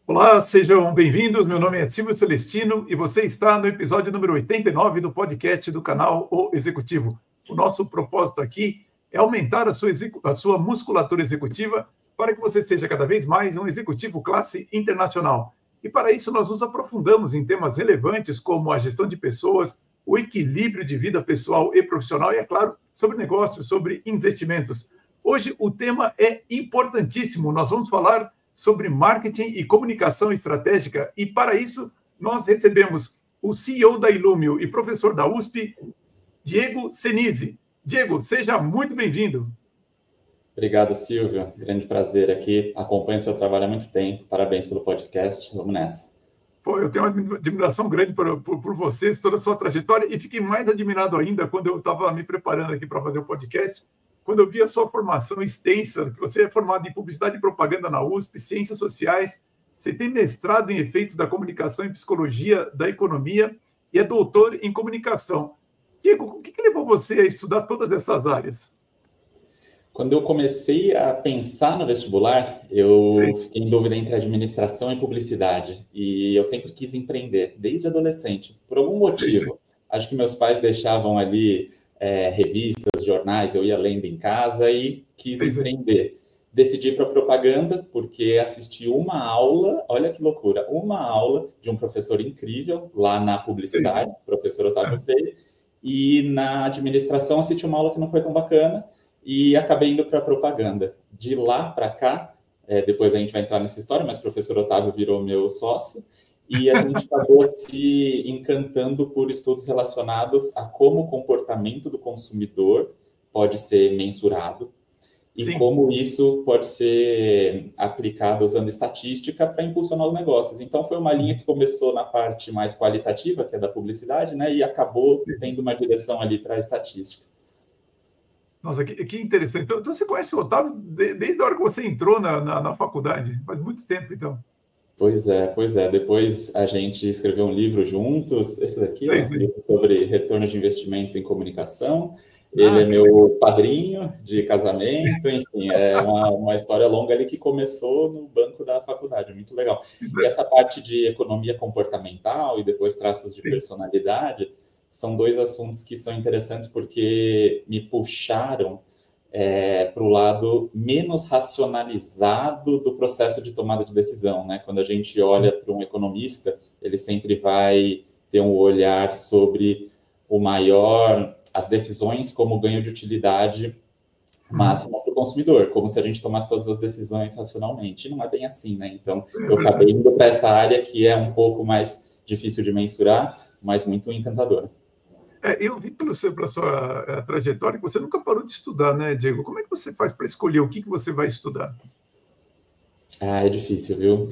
Olá, sejam bem-vindos. Meu nome é Silvio Celestino e você está no episódio número 89 do podcast do canal O Executivo. O nosso propósito aqui é aumentar a sua musculatura executiva para que você seja cada vez mais um executivo classe internacional. E para isso nós nos aprofundamos em temas relevantes como a gestão de pessoas, o equilíbrio de vida pessoal e profissional e, é claro, sobre negócios, sobre investimentos. Hoje o tema é importantíssimo. Nós vamos falar sobre marketing e comunicação estratégica, e para isso nós recebemos o CEO da Ilumio e professor da USP, Diego Senise. Diego, seja muito bem-vindo. Obrigado, Silvio. Grande prazer aqui. Acompanho seu trabalho há muito tempo. Parabéns pelo podcast. Vamos nessa. Pô, eu tenho uma admiração grande por você, toda a sua trajetória, e fiquei mais admirado ainda quando eu estava me preparando aqui para fazer o podcast, quando eu vi a sua formação extensa, que você é formado em publicidade e propaganda na USP, ciências sociais, você tem mestrado em efeitos da comunicação e psicologia da economia e é doutor em comunicação. Diego, o que levou você a estudar todas essas áreas? Quando eu comecei a pensar no vestibular, eu fiquei em dúvida entre administração e publicidade. E eu sempre quis empreender, desde adolescente, por algum motivo. Acho que meus pais deixavam ali revistas, jornais, eu ia lendo em casa e quis empreender. Decidi para propaganda porque assisti uma aula, olha que loucura, uma aula de um professor incrível lá na publicidade, professor Otávio Freire, e na administração assisti uma aula que não foi tão bacana e acabei indo para propaganda. De lá para cá, depois a gente vai entrar nessa história, mas o professor Otávio virou meu sócio, e a gente acabou se encantando por estudos relacionados a como o comportamento do consumidor pode ser mensurado e como isso pode ser aplicado usando estatística para impulsionar os negócios. Então, foi uma linha que começou na parte mais qualitativa, que é da publicidade, né, e acabou tendo uma direção ali para a estatística. Nossa, que interessante. Então, você conhece o Otávio desde a hora que você entrou na faculdade? Faz muito tempo, então. Pois é. Depois a gente escreveu um livro juntos. Esse daqui é um livro sobre retorno de investimentos em comunicação. Ele é meu padrinho de casamento, enfim, é uma história longa ali que começou no banco da faculdade, muito legal. E essa parte de economia comportamental e depois traços de personalidade são dois assuntos que são interessantes porque me puxaram para o lado menos racionalizado do processo de tomada de decisão, né? Quando a gente olha para um economista, ele sempre vai ter um olhar sobre as decisões como ganho de utilidade máxima para o consumidor, como se a gente tomasse todas as decisões racionalmente. E não é bem assim, né? Então, eu acabei indo para essa área que é um pouco mais difícil de mensurar, mas muito encantadora. Eu vi pela sua trajetória que você nunca parou de estudar, né, Diego? Como é que você faz para escolher o que você vai estudar? É difícil, viu?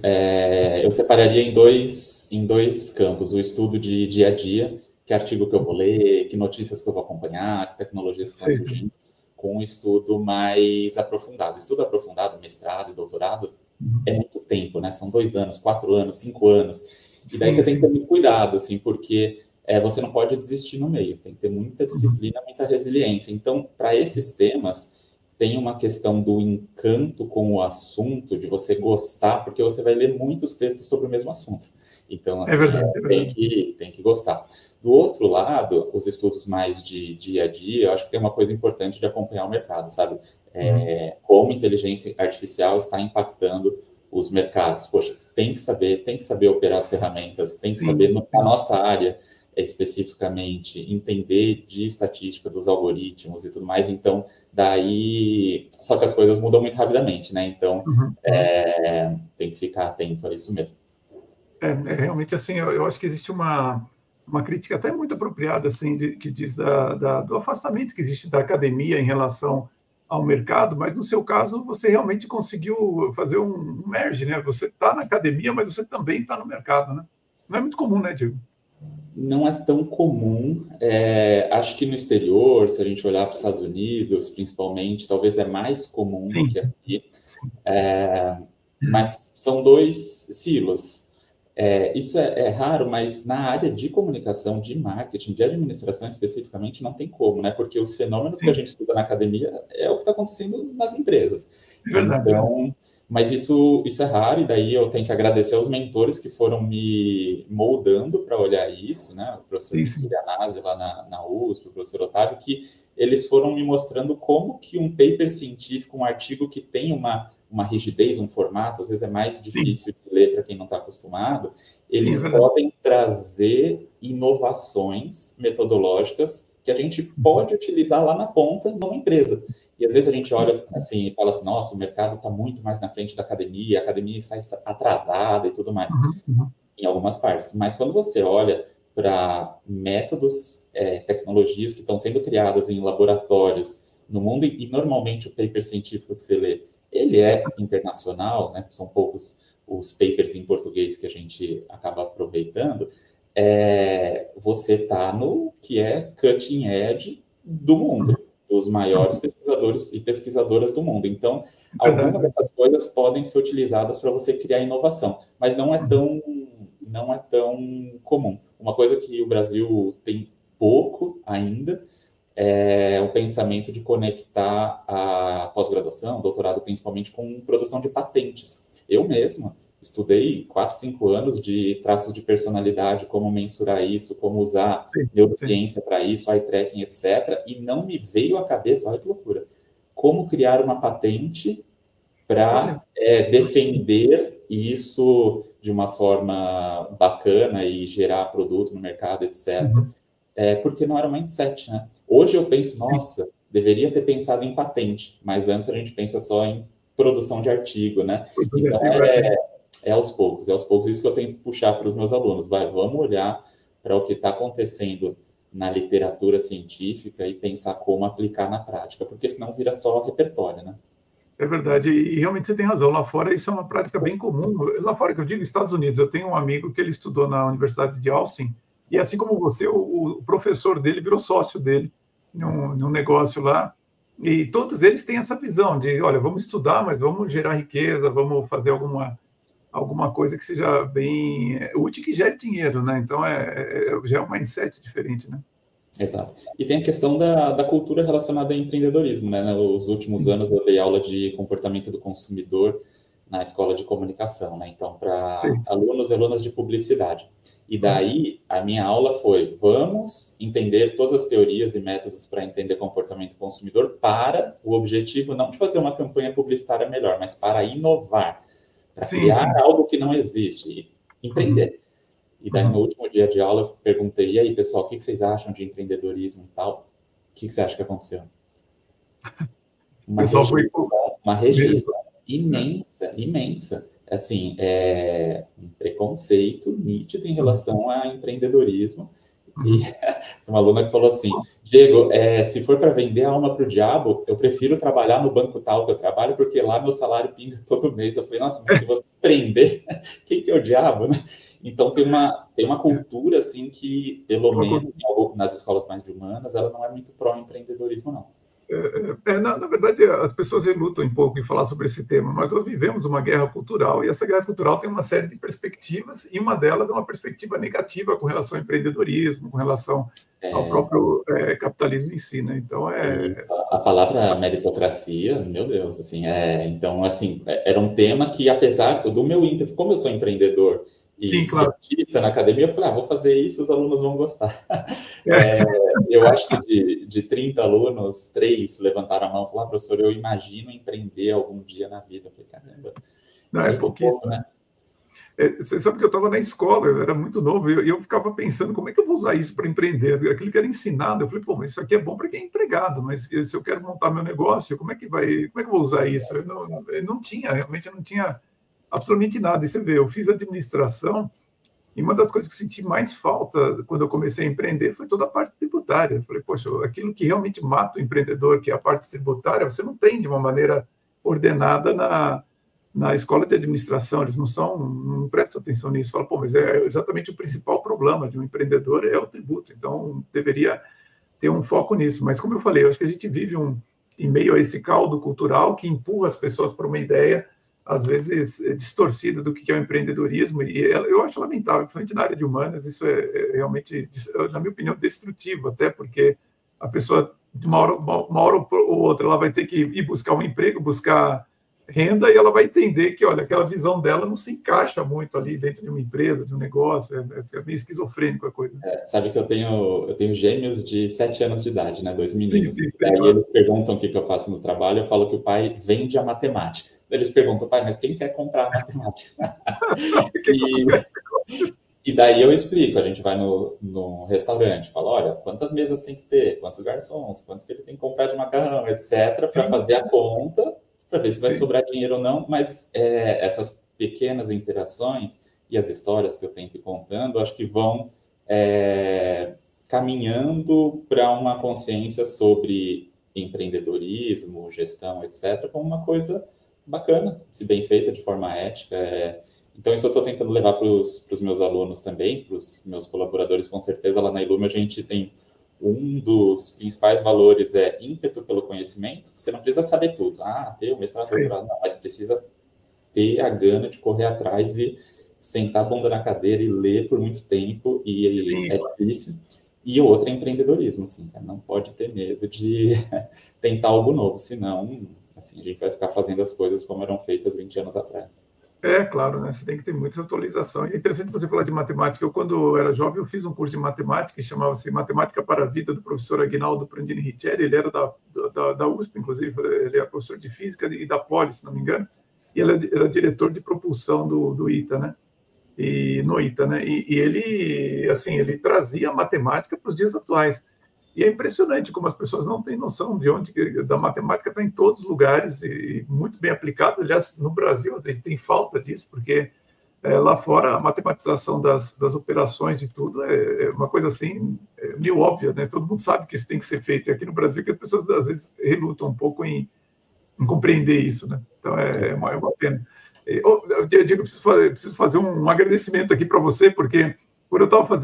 Eu separaria em dois campos. O estudo de dia a dia, que artigo que eu vou ler, que notícias que eu vou acompanhar, que tecnologias que estão surgindo, com um estudo mais aprofundado. Estudo aprofundado, mestrado e doutorado, é muito tempo, né? São 2 anos, 4 anos, 5 anos. E daí você tem que ter muito cuidado, assim, porque você não pode desistir no meio. Tem que ter muita disciplina, muita resiliência. Então, para esses temas, tem uma questão do encanto com o assunto, de você gostar, porque você vai ler muitos textos sobre o mesmo assunto. Então, assim, tem que gostar. Do outro lado, os estudos mais de dia a dia, eu acho que tem uma coisa importante de acompanhar o mercado, sabe? Como inteligência artificial está impactando os mercados. Poxa, tem que saber operar as ferramentas, tem que saber, na nossa área, especificamente, entender de estatística dos algoritmos e tudo mais. Então, daí... Só que as coisas mudam muito rapidamente, né? Então, tem que ficar atento a isso mesmo. Realmente, assim, eu acho que existe uma crítica até muito apropriada, assim, que diz do afastamento que existe da academia em relação ao mercado, mas no seu caso você realmente conseguiu fazer um merge, né? Você está na academia, mas você também está no mercado, né? Não é muito comum, né, Diego? Não é tão comum. Acho que no exterior, se a gente olhar para os Estados Unidos, principalmente, talvez é mais comum do que aqui. Mas são 2 silos. Isso é raro, mas na área de comunicação, de marketing, de administração especificamente, não tem como, né? Porque os fenômenos que a gente estuda na academia é o que está acontecendo nas empresas. É verdade. Então, mas isso é raro, e daí eu tenho que agradecer aos mentores que foram me moldando para olhar isso, né? O professor Surianase lá na USP, o professor Otávio, que eles foram me mostrando como que um paper científico, um artigo que tem uma rigidez, um formato, às vezes é mais difícil de ler para quem não está acostumado, eles podem trazer inovações metodológicas que a gente pode utilizar lá na ponta numa empresa. E às vezes a gente olha assim e fala assim, nossa, o mercado está muito mais na frente da academia, a academia está atrasada e tudo mais, em algumas partes. Mas quando você olha para métodos, tecnologias que estão sendo criadas em laboratórios no mundo, e normalmente o paper científico que você lê, ele é internacional, né? São poucos os papers em português que a gente acaba aproveitando. Você está no que é cutting edge do mundo, dos maiores pesquisadores e pesquisadoras do mundo. Então, algumas dessas coisas podem ser utilizadas para você criar inovação, mas não é tão comum. Uma coisa que o Brasil tem pouco ainda é o pensamento de conectar a pós-graduação, doutorado principalmente, com produção de patentes. Eu mesmo estudei 4, 5 anos de traços de personalidade, como mensurar isso, como usar neurociência para isso, eye tracking, etc. E não me veio à cabeça, olha que loucura, como criar uma patente para defender isso de uma forma bacana e gerar produto no mercado, etc. Porque não era um mindset, né? Hoje eu penso, nossa, deveria ter pensado em patente, mas antes a gente pensa só em produção de artigo, né? Então é aos poucos isso que eu tento puxar para os meus alunos. Vamos olhar para o que está acontecendo na literatura científica e pensar como aplicar na prática, porque senão vira só repertório, né? É verdade, e realmente você tem razão. Lá fora isso é uma prática bem comum. Lá fora que eu digo, Estados Unidos, eu tenho um amigo que ele estudou na Universidade de Austin, e assim como você, o professor dele virou sócio dele num negócio lá, e todos eles têm essa visão de, olha, vamos estudar, mas vamos gerar riqueza, vamos fazer alguma coisa que seja bem útil, que gere dinheiro, né? Então, já é um mindset diferente, né? Exato. E tem a questão da cultura relacionada ao empreendedorismo, né? Nos últimos anos eu dei aula de comportamento do consumidor na escola de comunicação, né? Então, para alunos e alunas de publicidade. E daí, a minha aula foi, vamos entender todas as teorias e métodos para entender comportamento do consumidor para o objetivo não de fazer uma campanha publicitária melhor, mas para inovar, para criar algo que não existe e empreender. E daí, no último dia de aula, eu perguntei, e aí, pessoal, o que vocês acham de empreendedorismo e tal? O que você acha que aconteceu? Uma rejeição imensa. Assim, um preconceito nítido em relação a empreendedorismo. E uma aluna que falou assim, Diego, se for para vender a alma para o diabo, eu prefiro trabalhar no banco tal que eu trabalho, porque lá meu salário pinga todo mês. Eu falei, nossa, mas se você empreender, quem que é o diabo, né? Então, tem uma cultura, assim, que, pelo menos nas escolas mais de humanas, ela não é muito pró-empreendedorismo, não. Na verdade, as pessoas relutam um pouco em falar sobre esse tema, mas nós vivemos uma guerra cultural, e essa guerra cultural tem uma série de perspectivas, e uma delas é uma perspectiva negativa com relação ao empreendedorismo, com relação ao próprio capitalismo em si, né? Então, a palavra meritocracia, meu Deus, assim, então, assim, era um tema que, apesar do meu ímpeto, como eu sou empreendedor e cientista na academia, eu falei, vou fazer isso, os alunos vão gostar. Eu acho que de 30 alunos, 3 levantaram a mão e falaram, professor, eu imagino empreender algum dia na vida. Eu falei, caramba. Não, é pouquíssimo, né? Você sabe que eu estava na escola, eu era muito novo, e eu ficava pensando, como é que eu vou usar isso para empreender? Aquilo que era ensinado, eu falei, pô, mas isso aqui é bom para quem é empregado, mas se eu quero montar meu negócio, como é que eu vou usar isso? Eu não tinha absolutamente nada. E você vê, eu fiz administração, e uma das coisas que eu senti mais falta quando eu comecei a empreender foi toda a parte tributária. Eu falei, poxa, aquilo que realmente mata o empreendedor, que é a parte tributária, você não tem de uma maneira ordenada na escola de administração. Eles não prestam atenção nisso. Falam, pô, mas é exatamente o principal problema de um empreendedor é o tributo. Então, deveria ter um foco nisso. Mas, como eu falei, eu acho que a gente vive em meio a esse caldo cultural que empurra as pessoas para uma ideia às vezes, distorcida do que é o empreendedorismo, e eu acho lamentável, principalmente na área de humanas, isso é realmente, na minha opinião, destrutivo, até porque a pessoa, de uma hora ou outra, ela vai ter que ir buscar um emprego, buscar renda, e ela vai entender que, olha, aquela visão dela não se encaixa muito ali dentro de uma empresa, de um negócio, é meio esquizofrênico a coisa. Sabe que eu tenho gêmeos de 7 anos de idade, né? Dois Sim, meninos. sim, E sei, aí claro. eles perguntam o que eu faço no trabalho, eu falo que o pai vende a matemática. Eles perguntam, pai, mas quem quer comprar a matemática? E, e daí eu explico, a gente vai no restaurante, fala, olha, quantas mesas tem que ter, quantos garçons, quanto que ele tem que comprar de macarrão, etc., para Sim, fazer a conta, para ver se vai sim, sobrar dinheiro ou não, mas essas pequenas interações e as histórias que eu tento ir contando, acho que vão caminhando para uma consciência sobre empreendedorismo, gestão, etc., como uma coisa bacana, se bem feita de forma ética. Então, isso eu estou tentando levar para os meus alunos também, para os meus colaboradores, com certeza. Lá na Ilume a gente tem um dos principais valores é ímpeto pelo conhecimento. Você não precisa saber tudo. Ter o mestrado, sim, doutorado, não, mas precisa ter a gana de correr atrás e sentar a bunda na cadeira e ler por muito tempo, e sim. é difícil. E outra é empreendedorismo, assim, cara, não pode ter medo de tentar algo novo, senão, assim, a gente vai ficar fazendo as coisas como eram feitas 20 anos atrás. É, claro, né? Você tem que ter muita atualização. E é interessante você falar de matemática. Eu, quando era jovem, eu fiz um curso de matemática que chamava-se Matemática para a Vida, do professor Aguinaldo Prandini Riccieri. Ele era da USP, inclusive, ele é professor de física e da Poli, se não me engano, e ele era diretor de propulsão do ITA, né? E no ITA, né? E ele, assim, ele trazia a matemática para os dias atuais. E é impressionante como as pessoas não têm noção de onde da matemática está em todos os lugares e muito bem aplicada. Aliás, no Brasil a gente tem falta disso, porque lá fora a matematização das operações de tudo é uma coisa assim meio óbvia, né? Todo mundo sabe que isso tem que ser feito. E aqui no Brasil que as pessoas às vezes relutam um pouco em compreender isso, né? Então é uma pena. Diego, preciso fazer um agradecimento aqui para você, porque quando eu estava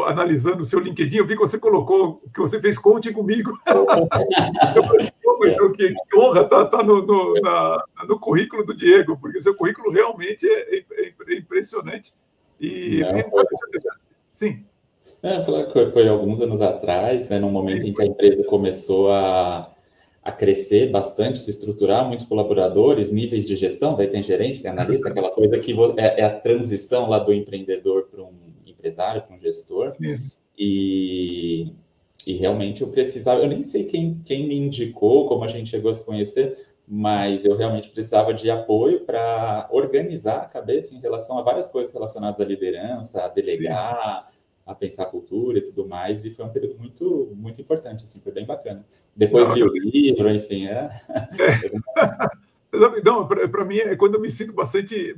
analisando o seu LinkedIn, eu vi que você colocou que você fez coaching comigo. Eu falei, pô, mas que honra tá no currículo do Diego, porque seu currículo realmente é impressionante. E Não, sabe, sim, foi alguns anos atrás, né, num momento em que a empresa começou a crescer bastante, se estruturar, muitos colaboradores, níveis de gestão, daí tem gerente, tem analista, aquela coisa que é a transição lá do empreendedor para um empresário, para um gestor, sim, e, e realmente eu precisava, eu nem sei quem me indicou, como a gente chegou a se conhecer, mas eu realmente precisava de apoio para organizar a cabeça em relação a várias coisas relacionadas à liderança, a sim. delegar, a pensar a cultura e tudo mais, e foi um período muito, muito importante, assim, foi bem bacana. Depois Não, li o livro, enfim, não, para mim é quando eu me sinto bastante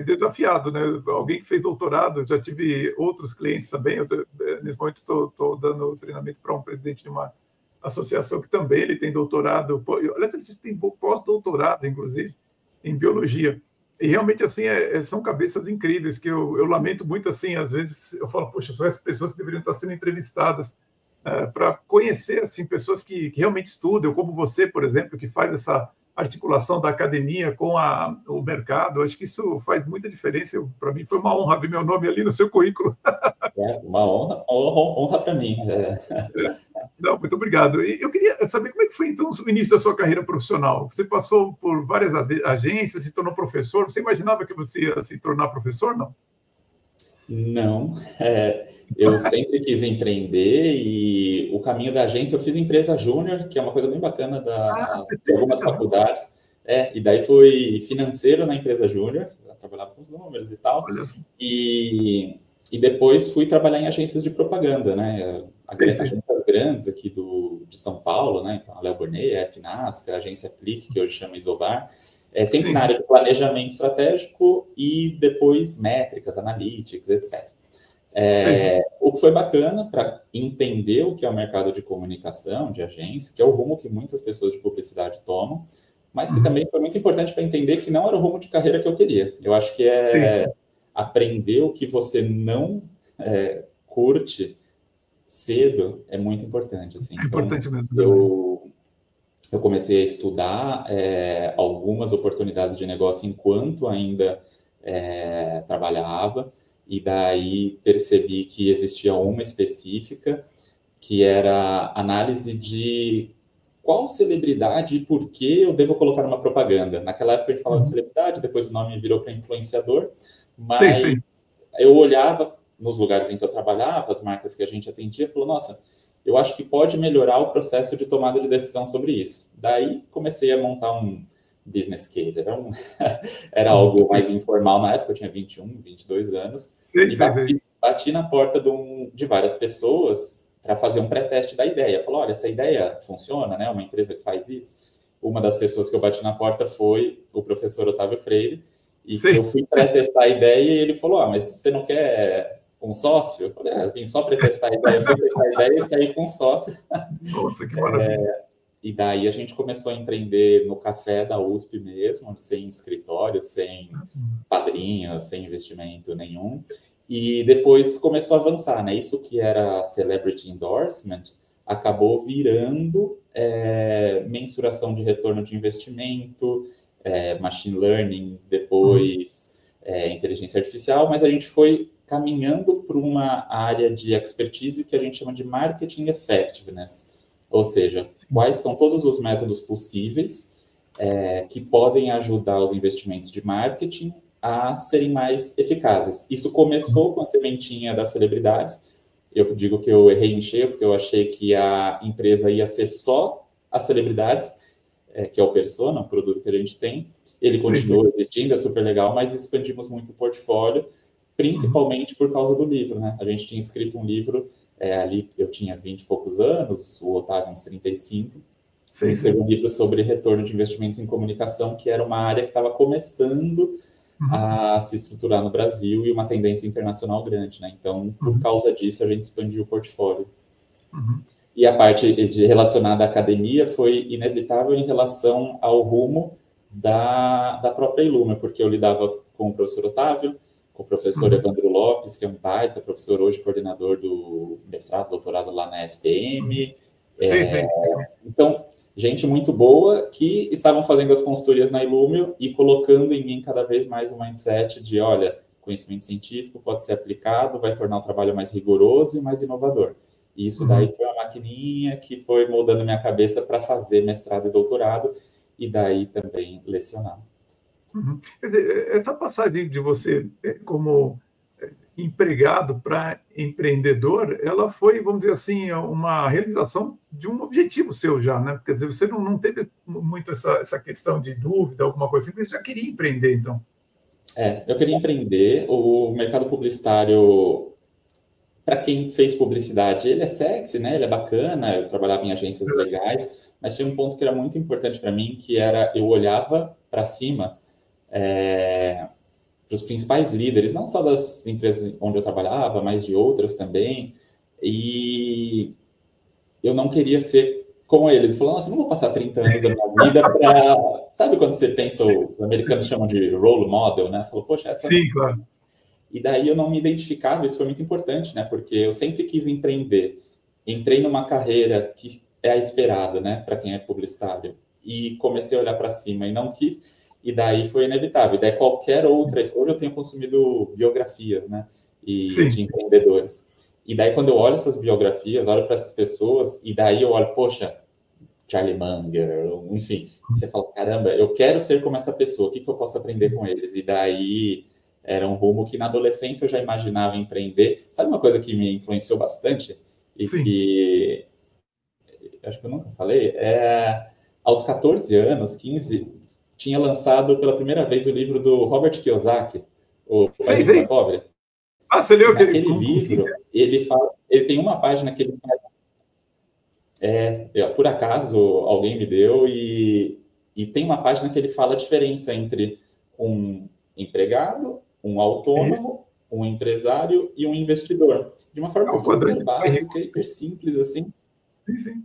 desafiado, né? Alguém que fez doutorado, já tive outros clientes também. Nesse momento estou dando treinamento para um presidente de uma associação que também ele tem doutorado. Aliás, ele tem pós-doutorado, inclusive, em biologia. E realmente assim são cabeças incríveis que eu lamento muito assim. Às vezes eu falo, poxa, são essas pessoas que deveriam estar sendo entrevistadas para conhecer assim pessoas que realmente estudam, como você, por exemplo, que faz essa articulação da academia com o mercado. Acho que isso faz muita diferença. Para mim foi uma honra ver meu nome ali no seu currículo. uma honra para mim. Não, muito obrigado. E eu queria saber como é que foi então o início da sua carreira profissional. Você passou por várias agências, se tornou professor. Você imaginava que você ia se tornar professor? Não? Não, eu sempre quis empreender e o caminho da agência, eu fiz empresa júnior, que é uma coisa bem bacana Você de fez algumas empresa júnior? faculdades, e daí fui financeiro na empresa júnior, trabalhava com os números e tal, Olha só. e depois fui trabalhar em agências de propaganda, né, Sim, sim. agências grandes aqui de São Paulo, né, então a Léo Burnet, a FNASC, a agência Clique, que hoje chama Isobar, sempre Sim, na sim. área de planejamento estratégico e depois métricas, analytics, etc. Sim, sim. O que foi bacana para entender o que é o mercado de comunicação, de agência, que é o rumo que muitas pessoas de publicidade tomam, mas que Uhum. também foi muito importante para entender que não era o rumo de carreira que eu queria. Eu acho que Sim, sim. aprender o que você não curte cedo é muito importante. Assim. É Então, importante mesmo, verdade. eu eu comecei a estudar algumas oportunidades de negócio enquanto ainda trabalhava, e daí percebi que existia uma específica, que era análise de qual celebridade e por que eu devo colocar uma propaganda. Naquela época a gente falava de celebridade, depois o nome virou para influenciador, mas Sim. eu olhava nos lugares em que eu trabalhava, as marcas que a gente atendia, falou, nossa, eu acho que pode melhorar o processo de tomada de decisão sobre isso. Daí comecei a montar um business case. Era algo mais informal na época, eu tinha 21, 22 anos, e bati na porta de várias pessoas para fazer um pré-teste da ideia. Falou, olha, essa ideia funciona, né? Uma empresa que faz isso. Uma das pessoas que eu bati na porta foi o professor Otávio Freire, e que eu fui pré-testar a ideia e ele falou, mas você não quer um sócio? Eu falei, eu vim só para testar a ideia, fui testar a ideia e saí com um sócio. Nossa, que maravilha. E daí a gente começou a empreender no café da USP mesmo, sem escritório, sem padrinho, sem investimento nenhum. E depois começou a avançar, né? Isso que era celebrity endorsement acabou virando mensuração de retorno de investimento, machine learning, depois inteligência artificial, mas a gente foi caminhando para uma área de expertise que a gente chama de marketing effectiveness, ou seja, quais são todos os métodos possíveis que podem ajudar os investimentos de marketing a serem mais eficazes. Isso começou com a sementinha das celebridades. Eu digo que eu errei em cheio, porque eu achei que a empresa ia ser só as celebridades, que é o Persona, o produto que a gente tem. Ele continua existindo, é super legal, mas expandimos muito o portfólio, principalmente por causa do livro, né? A gente tinha escrito um livro, ali eu tinha 20 e poucos anos, o Otávio uns 35, escrevi um livro sobre retorno de investimentos em comunicação, que era uma área que estava começando a se estruturar no Brasil e uma tendência internacional grande, né? Então, por causa disso, a gente expandiu o portfólio. E a parte relacionada à academia foi inevitável em relação ao rumo da própria Ilumia, porque eu lidava com o professor Otávio, com o professor Evandro Lopes, que é um baita professor hoje, coordenador do mestrado, doutorado lá na SPM. Então, gente muito boa que estavam fazendo as consultorias na Ilumio e colocando em mim cada vez mais um mindset de, olha, conhecimento científico pode ser aplicado, vai tornar o trabalho mais rigoroso e mais inovador. E isso daí foi uma maquininha que foi moldando minha cabeça para fazer mestrado e doutorado e daí também lecionar. Quer dizer, essa passagem de você como empregado para empreendedor, ela foi, vamos dizer assim, uma realização de um objetivo seu já, né? Quer dizer, você não teve muito essa questão de dúvida, alguma coisa assim, você já queria empreender, então. Eu queria empreender. O mercado publicitário, para quem fez publicidade, ele é sexy, né? Ele é bacana, eu trabalhava em agências legais, mas tinha um ponto que era muito importante para mim, que era eu olhava para cima para os principais líderes, não só das empresas onde eu trabalhava, mas de outras também, e eu não queria ser como eles. Falando, nossa, eu não vou passar 30 anos da minha vida para... Sabe quando você pensa, os americanos chamam de role model, né? Falou, poxa, essa... Sim, claro. E daí eu não me identificava, isso foi muito importante, né? Porque eu sempre quis empreender. Entrei numa carreira que é a esperada, né? Para quem é publicitário. E comecei a olhar para cima e não quis... E daí foi inevitável. E daí qualquer outra... Hoje eu tenho consumido biografias, né? De empreendedores. E daí quando eu olho essas biografias, olho para essas pessoas, e daí eu olho, poxa, Charlie Munger, enfim. Você fala, caramba, eu quero ser como essa pessoa. O que eu posso aprender com eles? E daí era um rumo que na adolescência eu já imaginava empreender. Sabe uma coisa que me influenciou bastante? E que... acho que eu nunca falei. Aos 14 anos, 15... tinha lançado pela primeira vez o livro do Robert Kiyosaki, O Pai Rico, Pai Pobre. Você leu aquele livro? Ele tem uma página que ele faz. Por acaso, alguém me deu, e tem uma página que ele fala a diferença entre um empregado, um autônomo, um empresário e um investidor. De uma forma super básica, hiper simples, assim. Sim.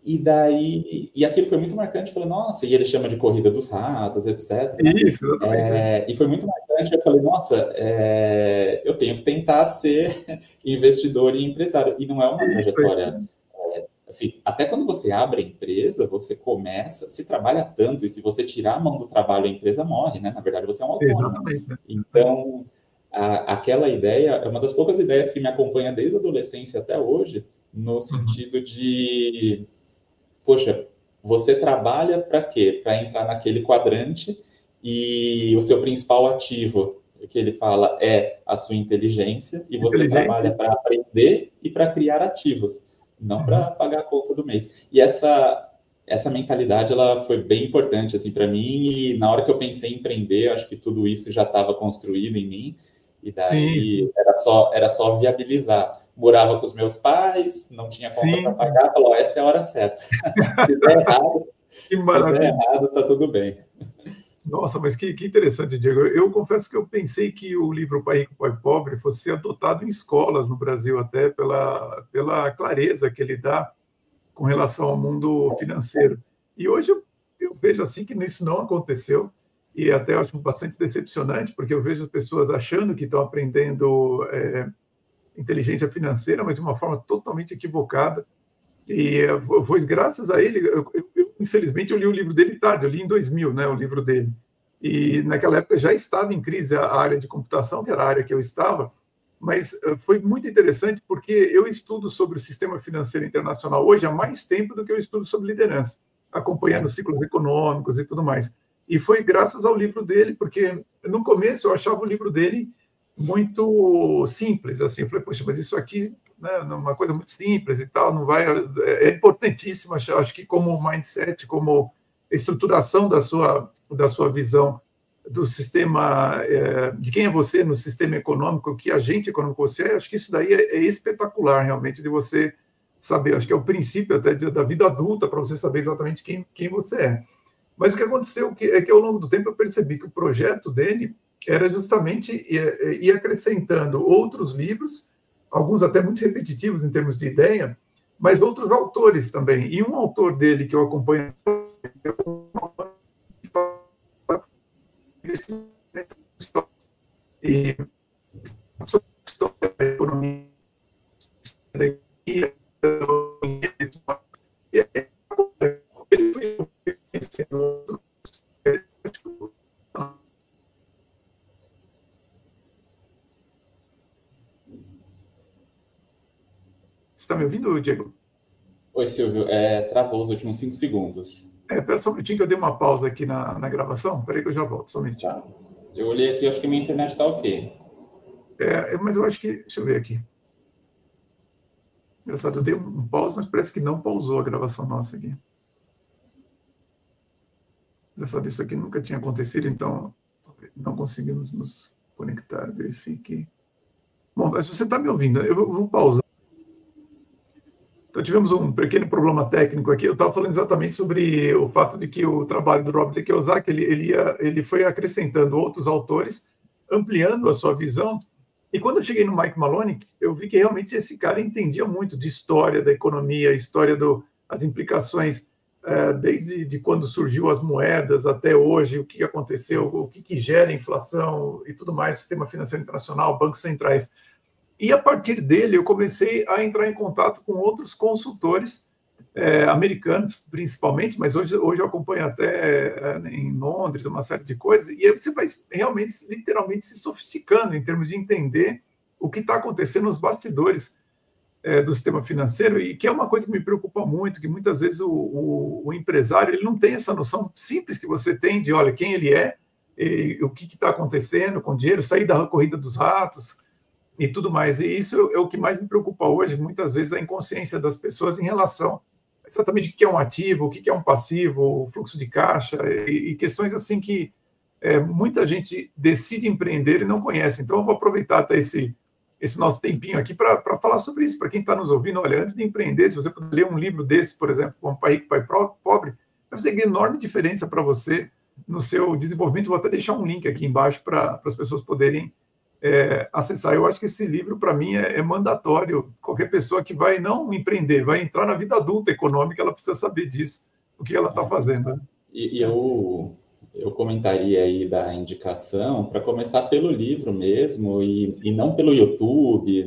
E daí... E aquilo foi muito marcante. Eu falei, nossa, e ele chama de corrida dos ratos, etc. Isso, exatamente. E foi muito marcante. Eu falei, nossa, eu tenho que tentar ser investidor e empresário. E não é uma trajetória assim, até quando você abre a empresa, você começa, se trabalha tanto, e se você tirar a mão do trabalho, a empresa morre, né? Na verdade, você é um autônomo. Exatamente. Né? Então, aquela ideia é uma das poucas ideias que me acompanha desde a adolescência até hoje, no sentido de, poxa, você trabalha para quê? Para entrar naquele quadrante e o seu principal ativo, que ele fala, é a sua inteligência, e você trabalha para aprender e para criar ativos, não para pagar a conta do mês. E essa mentalidade, ela foi bem importante assim, para mim, e na hora que eu pensei em empreender, acho que tudo isso já estava construído em mim, e daí era só viabilizar. Morava com os meus pais, não tinha conta para pagar, falou, essa é a hora certa. Se der errado, tá tudo bem. Nossa, mas que interessante, Diego. Eu confesso que eu pensei que o livro Pai Rico, Pai Pobre fosse ser adotado em escolas no Brasil, até pela clareza que ele dá com relação ao mundo financeiro. E hoje eu vejo assim que isso não aconteceu, e até acho bastante decepcionante, porque eu vejo as pessoas achando que estão aprendendo inteligência financeira, mas de uma forma totalmente equivocada. E foi graças a ele, infelizmente, eu li o livro dele tarde, eu li em 2000, né, o livro dele. E naquela época já estava em crise a área de computação, que era a área que eu estava, mas foi muito interessante porque eu estudo sobre o sistema financeiro internacional hoje há mais tempo do que eu estudo sobre liderança, acompanhando ciclos econômicos e tudo mais. E foi graças ao livro dele, porque no começo eu achava o livro dele muito simples, assim, eu falei, poxa, mas isso aqui, né, uma coisa muito simples e tal, não vai, é importantíssimo, acho que como mindset, como estruturação da sua visão do sistema, de quem é você no sistema econômico, que agente econômico você é, acho que isso daí é espetacular, realmente, de você saber, acho que é o princípio até da vida adulta, para você saber exatamente quem você é. Mas o que aconteceu é que, ao longo do tempo, eu percebi que o projeto dele era justamente ir acrescentando outros livros, alguns até muito repetitivos em termos de ideia, mas outros autores também. E um autor dele que eu acompanho e sobre a economia ele foi conhecendo. Você está me ouvindo, Diego? Oi, Silvio. Travou os últimos 5 segundos. Espera só um minutinho que eu dei uma pausa aqui na gravação. Espera aí que eu já volto, só um minutinho. Tá. Eu olhei aqui, acho que minha internet está ok. Mas eu acho que... Deixa eu ver aqui. Engraçado, eu dei um pause, mas parece que não pausou a gravação nossa aqui. Engraçado, isso aqui nunca tinha acontecido, então não conseguimos nos conectar. Verifique. Bom, mas se você está me ouvindo, eu vou pausar. Então, tivemos um pequeno problema técnico aqui. Eu estava falando exatamente sobre o fato de que o trabalho do Robert Kiyosaki ele foi acrescentando outros autores, ampliando a sua visão. E quando eu cheguei no Mike Maloney, eu vi que realmente esse cara entendia muito de história da economia, história das implicações, desde quando surgiu as moedas até hoje, o que aconteceu, o que gera inflação e tudo mais, sistema financeiro internacional, bancos centrais. E a partir dele eu comecei a entrar em contato com outros consultores americanos, principalmente, mas hoje eu acompanho até em Londres uma série de coisas, e aí você vai realmente, literalmente, se sofisticando em termos de entender o que está acontecendo nos bastidores do sistema financeiro, e que é uma coisa que me preocupa muito, que muitas vezes o empresário ele não tem essa noção simples que você tem de, olha, quem ele é, e o que está acontecendo com o dinheiro, sair da corrida dos ratos, e tudo mais. E isso é o que mais me preocupa hoje, muitas vezes, a inconsciência das pessoas em relação exatamente o que é um ativo, o que é um passivo, o fluxo de caixa, e questões assim que muita gente decide empreender e não conhece. Então, eu vou aproveitar até esse nosso tempinho aqui para falar sobre isso, para quem está nos ouvindo. Olha, antes de empreender, se você puder ler um livro desse, por exemplo, como Pai Rico, Pai Pobre, vai fazer enorme diferença para você no seu desenvolvimento. Vou até deixar um link aqui embaixo para as pessoas poderem acessar. Eu acho que esse livro, para mim, é mandatório. Qualquer pessoa que vai não empreender, vai entrar na vida adulta econômica, ela precisa saber disso, o que ela está fazendo. E eu comentaria aí da indicação para começar pelo livro mesmo, e não pelo YouTube,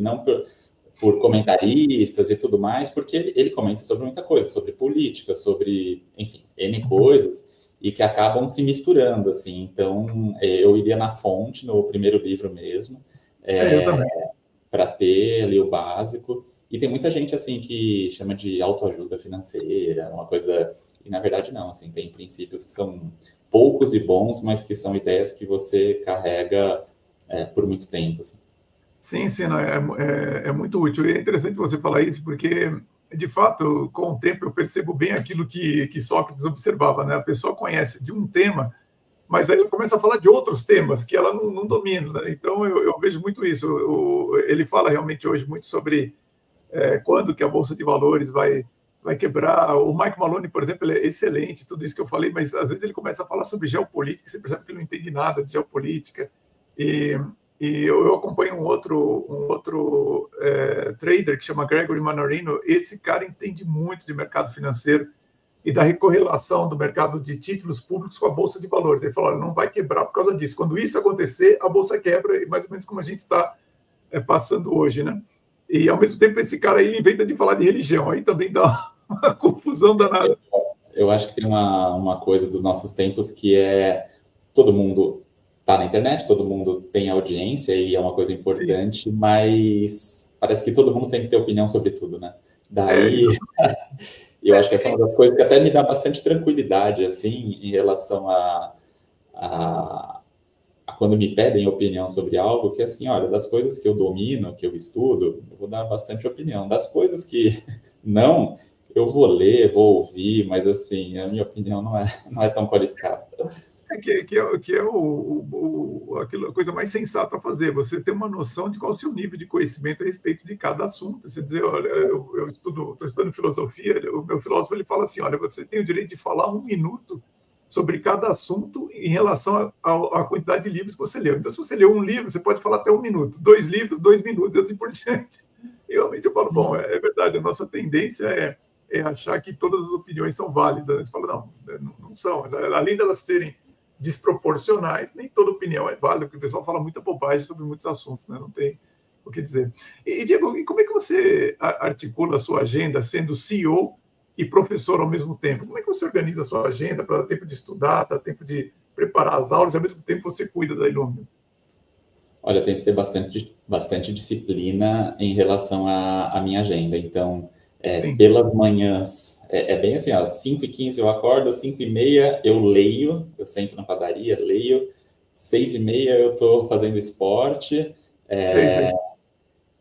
por comentaristas e tudo mais, porque ele comenta sobre muita coisa, sobre política, sobre, enfim, N coisas, e que acabam se misturando, assim. Então, eu iria na fonte, no primeiro livro mesmo, Eu também. para ter ali o básico. E tem muita gente, assim, que chama de autoajuda financeira, uma coisa... E, na verdade, não, assim, tem princípios que são poucos e bons, mas que são ideias que você carrega por muito tempo, assim. Sim, sim, não, é muito útil. E é interessante você falar isso, porque, de fato, com o tempo eu percebo bem aquilo que Sócrates observava, né? A pessoa conhece de um tema, mas aí ela começa a falar de outros temas que ela não domina, né? Então, eu vejo muito isso. Ele fala realmente hoje muito sobre quando que a Bolsa de Valores vai quebrar. O Mike Maloney, por exemplo, ele é excelente, tudo isso que eu falei, mas às vezes ele começa a falar sobre geopolítica, e você percebe que ele não entende nada de geopolítica. E, e eu acompanho um outro trader que chama Gregory Mannarino. Esse cara entende muito de mercado financeiro e da correlação do mercado de títulos públicos com a Bolsa de Valores. Ele falou, olha, não vai quebrar por causa disso. Quando isso acontecer, a Bolsa quebra, mais ou menos como a gente está passando hoje, né? E, ao mesmo tempo, esse cara aí ele inventa de falar de religião. Aí também dá uma confusão danada. Eu acho que tem uma coisa dos nossos tempos que todo mundo está na internet, todo mundo tem audiência e é uma coisa importante, sim, mas parece que todo mundo tem que ter opinião sobre tudo, né? Daí, eu acho que essa é uma das coisas que até me dá bastante tranquilidade, assim, em relação a quando me pedem opinião sobre algo, que assim, olha, das coisas que eu domino, que eu estudo, eu vou dar bastante opinião. Das coisas que não, eu vou ler, vou ouvir, mas assim, a minha opinião não é tão qualificada. A coisa mais sensata a fazer, você ter uma noção de qual é o seu nível de conhecimento a respeito de cada assunto. Você dizer, olha, eu estou estudando filosofia, o meu filósofo ele fala assim, olha, você tem o direito de falar 1 minuto sobre cada assunto em relação à quantidade de livros que você leu. Então, se você leu 1 livro, você pode falar até 1 minuto. 2 livros, 2 minutos, e assim por diante. E realmente eu falo, bom, é verdade, a nossa tendência é achar que todas as opiniões são válidas. Você fala, não são. Além delas serem desproporcionais, nem toda opinião é válida, porque o pessoal fala muita bobagem sobre muitos assuntos, né? Não tem o que dizer. E, Diego, e como é que você articula a sua agenda sendo CEO e professor ao mesmo tempo? Como é que você organiza a sua agenda para dar tempo de estudar, dar tempo de preparar as aulas, e ao mesmo tempo você cuida da Illumio? Olha, eu tenho que ter bastante disciplina em relação à minha agenda. Então, pelas manhãs, bem assim, às 5h15 eu acordo, às 5h30 eu leio, eu sento na padaria, leio, 6h30 eu estou fazendo esporte,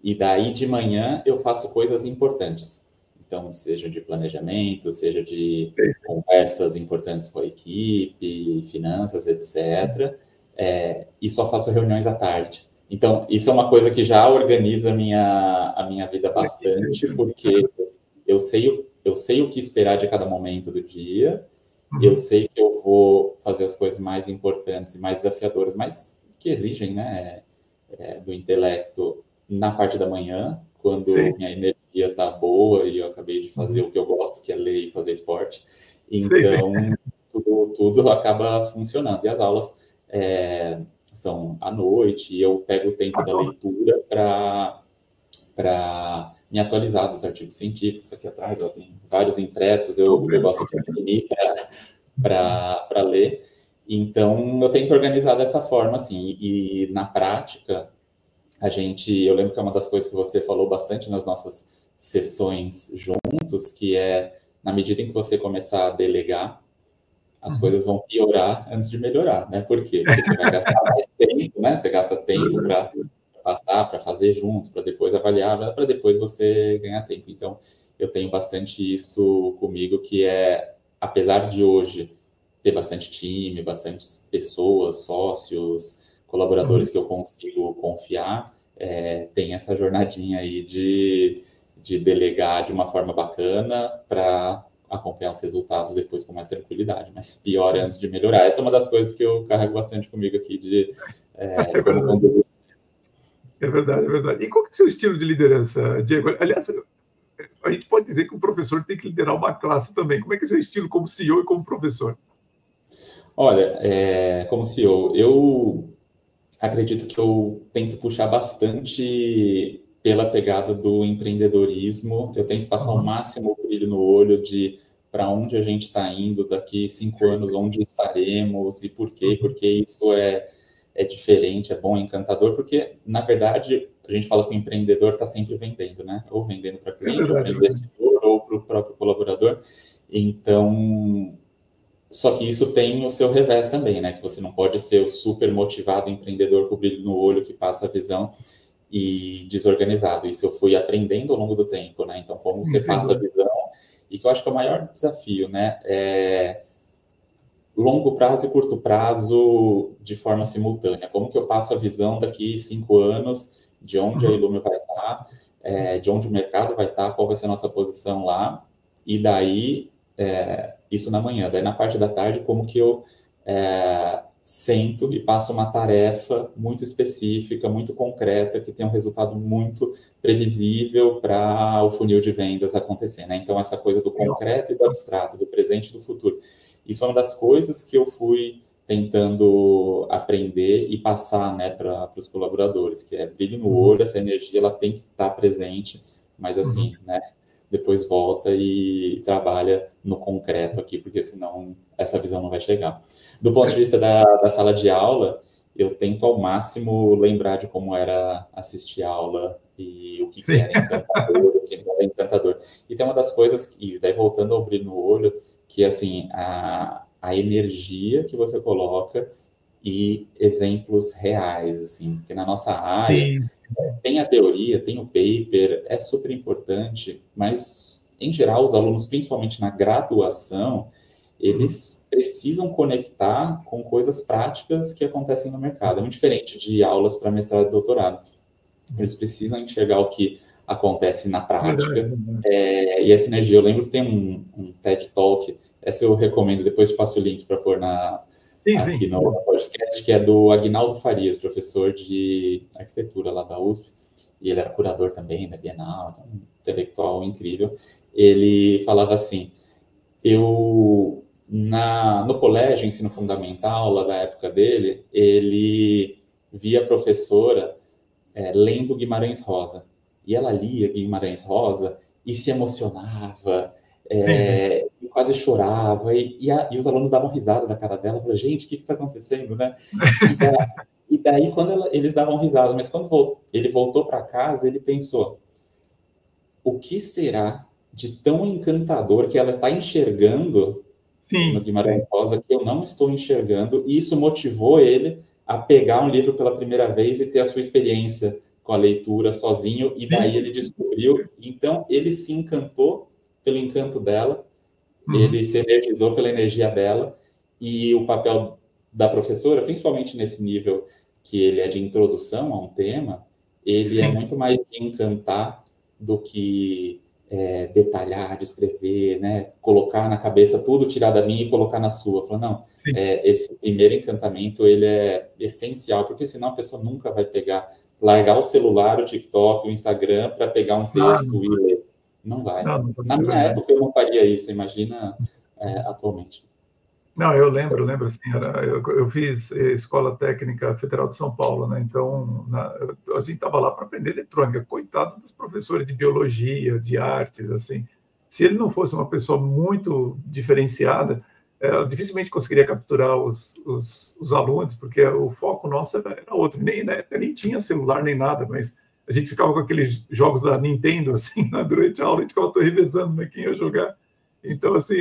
e daí de manhã eu faço coisas importantes. Então, seja de planejamento, seja de conversas importantes com a equipe, finanças, etc. E só faço reuniões à tarde. Então, isso é uma coisa que já organiza a minha vida bastante, porque eu sei o que esperar de cada momento do dia, eu sei que eu vou fazer as coisas mais importantes e mais desafiadoras, mas que exigem, né, do intelecto na parte da manhã, quando minha energia está boa e eu acabei de fazer o que eu gosto, que é ler e fazer esporte. Então, tudo acaba funcionando. E as aulas são à noite, e eu pego o tempo da leitura para me atualizar dos artigos científicos. Aqui atrás eu tenho vários impressos, eu gosto de imprimir para ler. Então, eu tento organizar dessa forma, assim, e na prática, eu lembro que é uma das coisas que você falou bastante nas nossas sessões juntos, que na medida em que você começar a delegar, as coisas vão piorar antes de melhorar, né? Por quê? Porque você vai gastar mais tempo, né? Você gasta tempo para passar, para fazer junto, para depois avaliar, para depois você ganhar tempo. Então, eu tenho bastante isso comigo, que apesar de hoje ter bastante time, bastante pessoas, sócios, colaboradores que eu consigo confiar, tem essa jornadinha aí de delegar de uma forma bacana para acompanhar os resultados depois com mais tranquilidade, mas pior antes de melhorar. Essa é uma das coisas que eu carrego bastante comigo aqui de como conduzir. É verdade, é verdade. E qual que é o seu estilo de liderança, Diego? Aliás, a gente pode dizer que o professor tem que liderar uma classe também. Como é que é o seu estilo como CEO e como professor? Olha, como CEO, eu acredito que eu tento puxar bastante pela pegada do empreendedorismo. Eu tento passar o máximo o brilho no olho de para onde a gente está indo daqui 5 anos, onde estaremos e por quê, porque isso é diferente, é bom, é encantador, porque, na verdade, a gente fala que o empreendedor está sempre vendendo, né? Ou vendendo para cliente, ou para investidor, ou para o próprio colaborador. Então, só que isso tem o seu revés também, né? Que você não pode ser o super motivado empreendedor com o brilho no olho que passa a visão e desorganizado. Isso eu fui aprendendo ao longo do tempo, né? Então, como você passa a visão, e que eu acho que é o maior desafio, né? É longo prazo e curto prazo de forma simultânea. Como que eu passo a visão daqui 5 anos, de onde a Ilumio vai estar, de onde o mercado vai estar, qual vai ser a nossa posição lá, e daí, isso na manhã. Daí, na parte da tarde, como que eu sento e passo uma tarefa muito específica, muito concreta, que tem um resultado muito previsível para o funil de vendas acontecer, né? Então, essa coisa do concreto e do abstrato, do presente e do futuro. Isso é uma das coisas que eu fui tentando aprender e passar, né, para os colaboradores, que é brilho no olho, essa energia ela tem que estar presente, mas assim, né, depois volta e trabalha no concreto aqui, porque senão essa visão não vai chegar. Do ponto de vista da sala de aula, eu tento ao máximo lembrar de como era assistir aula e o que era encantador, o que não era encantador. E tem uma das coisas, e daí voltando ao brilho no olho, que assim, a energia que você coloca e exemplos reais, assim, porque na nossa área tem a teoria, tem o paper, é super importante, mas em geral os alunos, principalmente na graduação, eles precisam conectar com coisas práticas que acontecem no mercado. É muito diferente de aulas para mestrado e doutorado. Eles precisam enxergar o que acontece na prática. E essa energia, eu lembro que tem um TED Talk, essa eu recomendo, depois passo o link para pôr aqui no podcast, que é do Aguinaldo Farias, professor de arquitetura lá da USP, e ele era curador também da Bienal, então, um intelectual incrível. Ele falava assim, no colégio, ensino fundamental, lá da época dele, ele via a professora lendo Guimarães Rosa. E ela lia Guimarães Rosa e se emocionava, e quase chorava, e os alunos davam risada da cara dela, falavam, gente, o que está acontecendo, né? E daí, quando eles davam risada, mas quando ele voltou para casa, ele pensou, o que será de tão encantador que ela está enxergando no Guimarães Rosa que eu não estou enxergando? E isso motivou ele a pegar um livro pela primeira vez e ter a sua experiência com a leitura sozinho, e daí ele descobriu, então ele se encantou pelo encanto dela, ele se energizou pela energia dela, e o papel da professora, principalmente nesse nível que ele é de introdução a um tema, ele é muito mais de encantar do que detalhar, descrever, né? Colocar na cabeça tudo, tirar da minha e colocar na sua. Falar, não, esse primeiro encantamento, ele é essencial, porque senão a pessoa nunca vai largar o celular, o TikTok, o Instagram, para pegar um texto e ler. Não vai. Na minha época, eu não faria isso, imagina atualmente. Não, eu lembro assim, eu fiz Escola Técnica Federal de São Paulo, né? Então, a gente estava lá para aprender eletrônica. Coitado dos professores de biologia, de artes, assim. Se ele não fosse uma pessoa muito diferenciada, dificilmente conseguiria capturar os alunos, porque o foco nosso era outro. Na época nem tinha celular nem nada, mas a gente ficava com aqueles jogos da Nintendo, assim, durante a aula, a gente ficava revezando, né, quem ia jogar. Então, assim,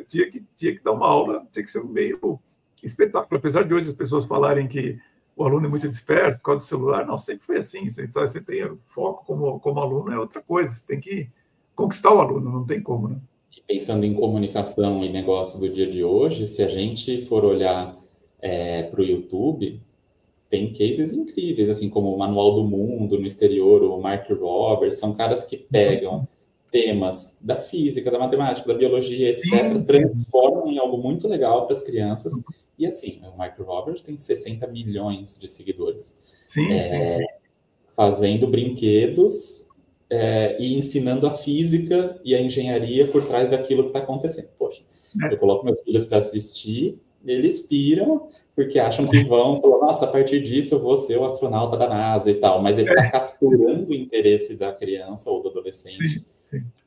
tinha que dar uma aula, tinha que ser meio espetáculo. Apesar de hoje as pessoas falarem que o aluno é muito desperto por causa do celular, não, sempre foi assim. Você tem foco como aluno, é outra coisa. Você tem que conquistar o aluno, não tem como, né? E pensando em comunicação e negócio do dia de hoje, se a gente for olhar para o YouTube, tem cases incríveis, assim como o Manual do Mundo no exterior, o Mark Roberts, são caras que pegam temas da física, da matemática, da biologia, etc., transformam em algo muito legal para as crianças. E assim, o Mark Roberts tem 60 milhões de seguidores. Fazendo brinquedos e ensinando a física e a engenharia por trás daquilo que está acontecendo. Poxa, eu coloco meus filhos para assistir eles piram porque acham que vão, falar, nossa, a partir disso eu vou ser o astronauta da NASA e tal, mas ele está capturando o interesse da criança ou do adolescente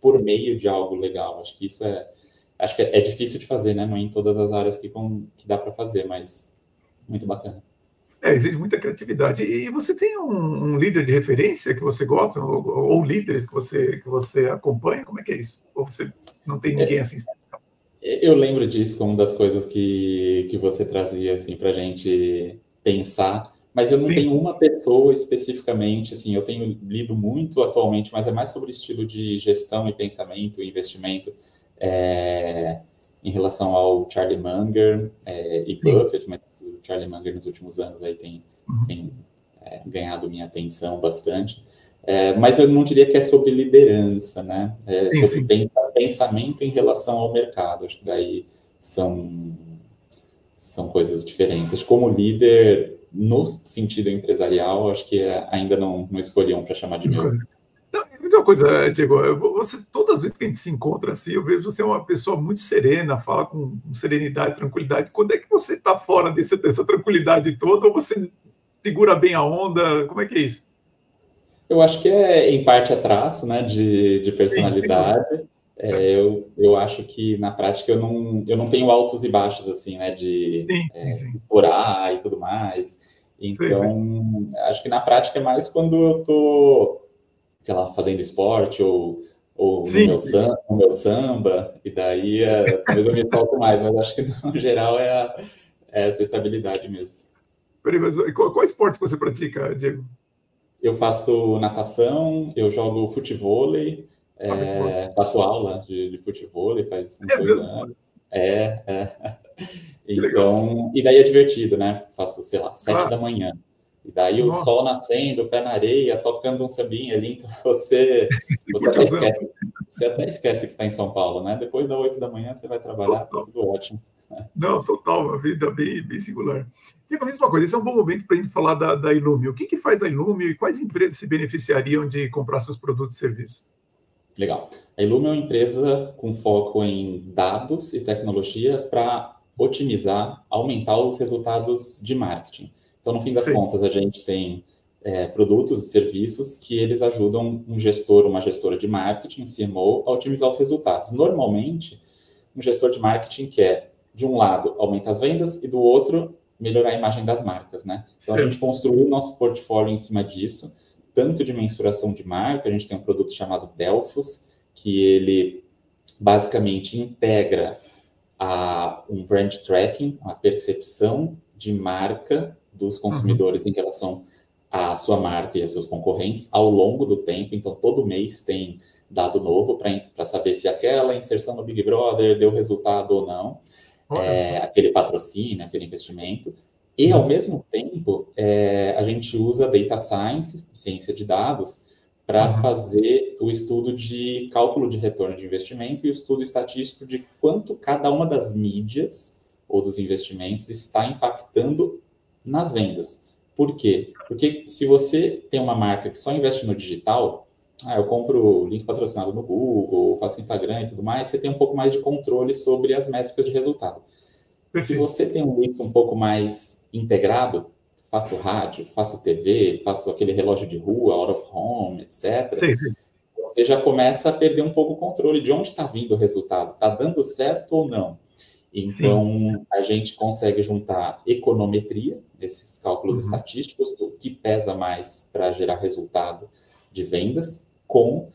por meio de algo legal. Acho que isso é difícil de fazer, né? Não é em todas as áreas que dá para fazer, mas muito bacana. Exige muita criatividade. E você tem um líder de referência que você gosta, ou líderes que você acompanha? Como é que é isso? Ou você não tem ninguém assim? Eu lembro disso como das coisas que você trazia assim, para a gente pensar, mas eu não tenho uma pessoa especificamente. Assim, eu tenho lido muito atualmente, mas é mais sobre estilo de gestão e pensamento e investimento. Em relação ao Charlie Munger e Buffett, mas o Charlie Munger nos últimos anos aí tem ganhado minha atenção bastante. Mas eu não diria que é sobre liderança, né? Sobre pensamento em relação ao mercado. Acho que daí são coisas diferentes. Como líder, no sentido empresarial, acho que ainda não escolhi um para chamar de meu. Uma coisa, Diego, todas as vezes que a gente se encontra assim, eu vejo você é uma pessoa muito serena, fala com serenidade, tranquilidade. Quando é que você está fora dessa tranquilidade toda, ou você segura bem a onda? Como é que é isso? Eu acho que em parte, traço, né, de personalidade. Eu acho que, na prática, eu não tenho altos e baixos, assim, né, de orar e tudo mais. Então, acho que na prática é mais quando eu tô, sei lá, fazendo esporte ou no meu samba, e daí talvez eu me solto mais, mas acho que no geral é essa estabilidade mesmo. Peraí, mas qual esporte você pratica, Diego? Eu faço natação, eu jogo futevôlei, faço aula de futevôlei faz uns 2 anos. Então, e daí é divertido, né? Faço, sei lá, 7 da manhã. E daí o sol nascendo, o pé na areia, tocando um sambinha ali, então você até esquece que está em São Paulo, né? Depois das 8 da manhã você vai trabalhar, tá tudo ótimo. Não, total, uma vida bem singular. E a mesma coisa, esse é um bom momento para a gente falar da Ilume. O que faz a Ilume e quais empresas se beneficiariam de comprar seus produtos e serviços? Legal. A Ilume é uma empresa com foco em dados e tecnologia para otimizar, aumentar os resultados de marketing. Então, no fim das contas, a gente tem produtos e serviços que eles ajudam um gestor, uma gestora de marketing, CMO, a otimizar os resultados. Normalmente, um gestor de marketing quer, de um lado, aumentar as vendas e do outro, melhorar a imagem das marcas, né? Então, a gente construiu o nosso portfólio em cima disso, tanto de mensuração de marca. A gente tem um produto chamado Delphos, que ele basicamente integra um brand tracking, a percepção de marca dos consumidores em relação à sua marca e a seus concorrentes ao longo do tempo. Então, todo mês tem dado novo para saber se aquela inserção no Big Brother deu resultado ou não, aquele patrocínio, aquele investimento. E, ao mesmo tempo, a gente usa Data Science, ciência de dados, para fazer o estudo de cálculo de retorno de investimento e o estudo estatístico de quanto cada uma das mídias ou dos investimentos está impactando nas vendas. Por quê? Porque se você tem uma marca que só investe no digital, eu compro link patrocinado no Google, faço Instagram e tudo mais, você tem um pouco mais de controle sobre as métricas de resultado. Se você tem um mix um pouco mais integrado, faço rádio, faço TV, faço aquele relógio de rua, out of home, etc., você já começa a perder um pouco o controle de onde está vindo o resultado. Está dando certo ou não? Então, a gente consegue juntar econometria, esses cálculos estatísticos, do que pesa mais para gerar resultado de vendas, com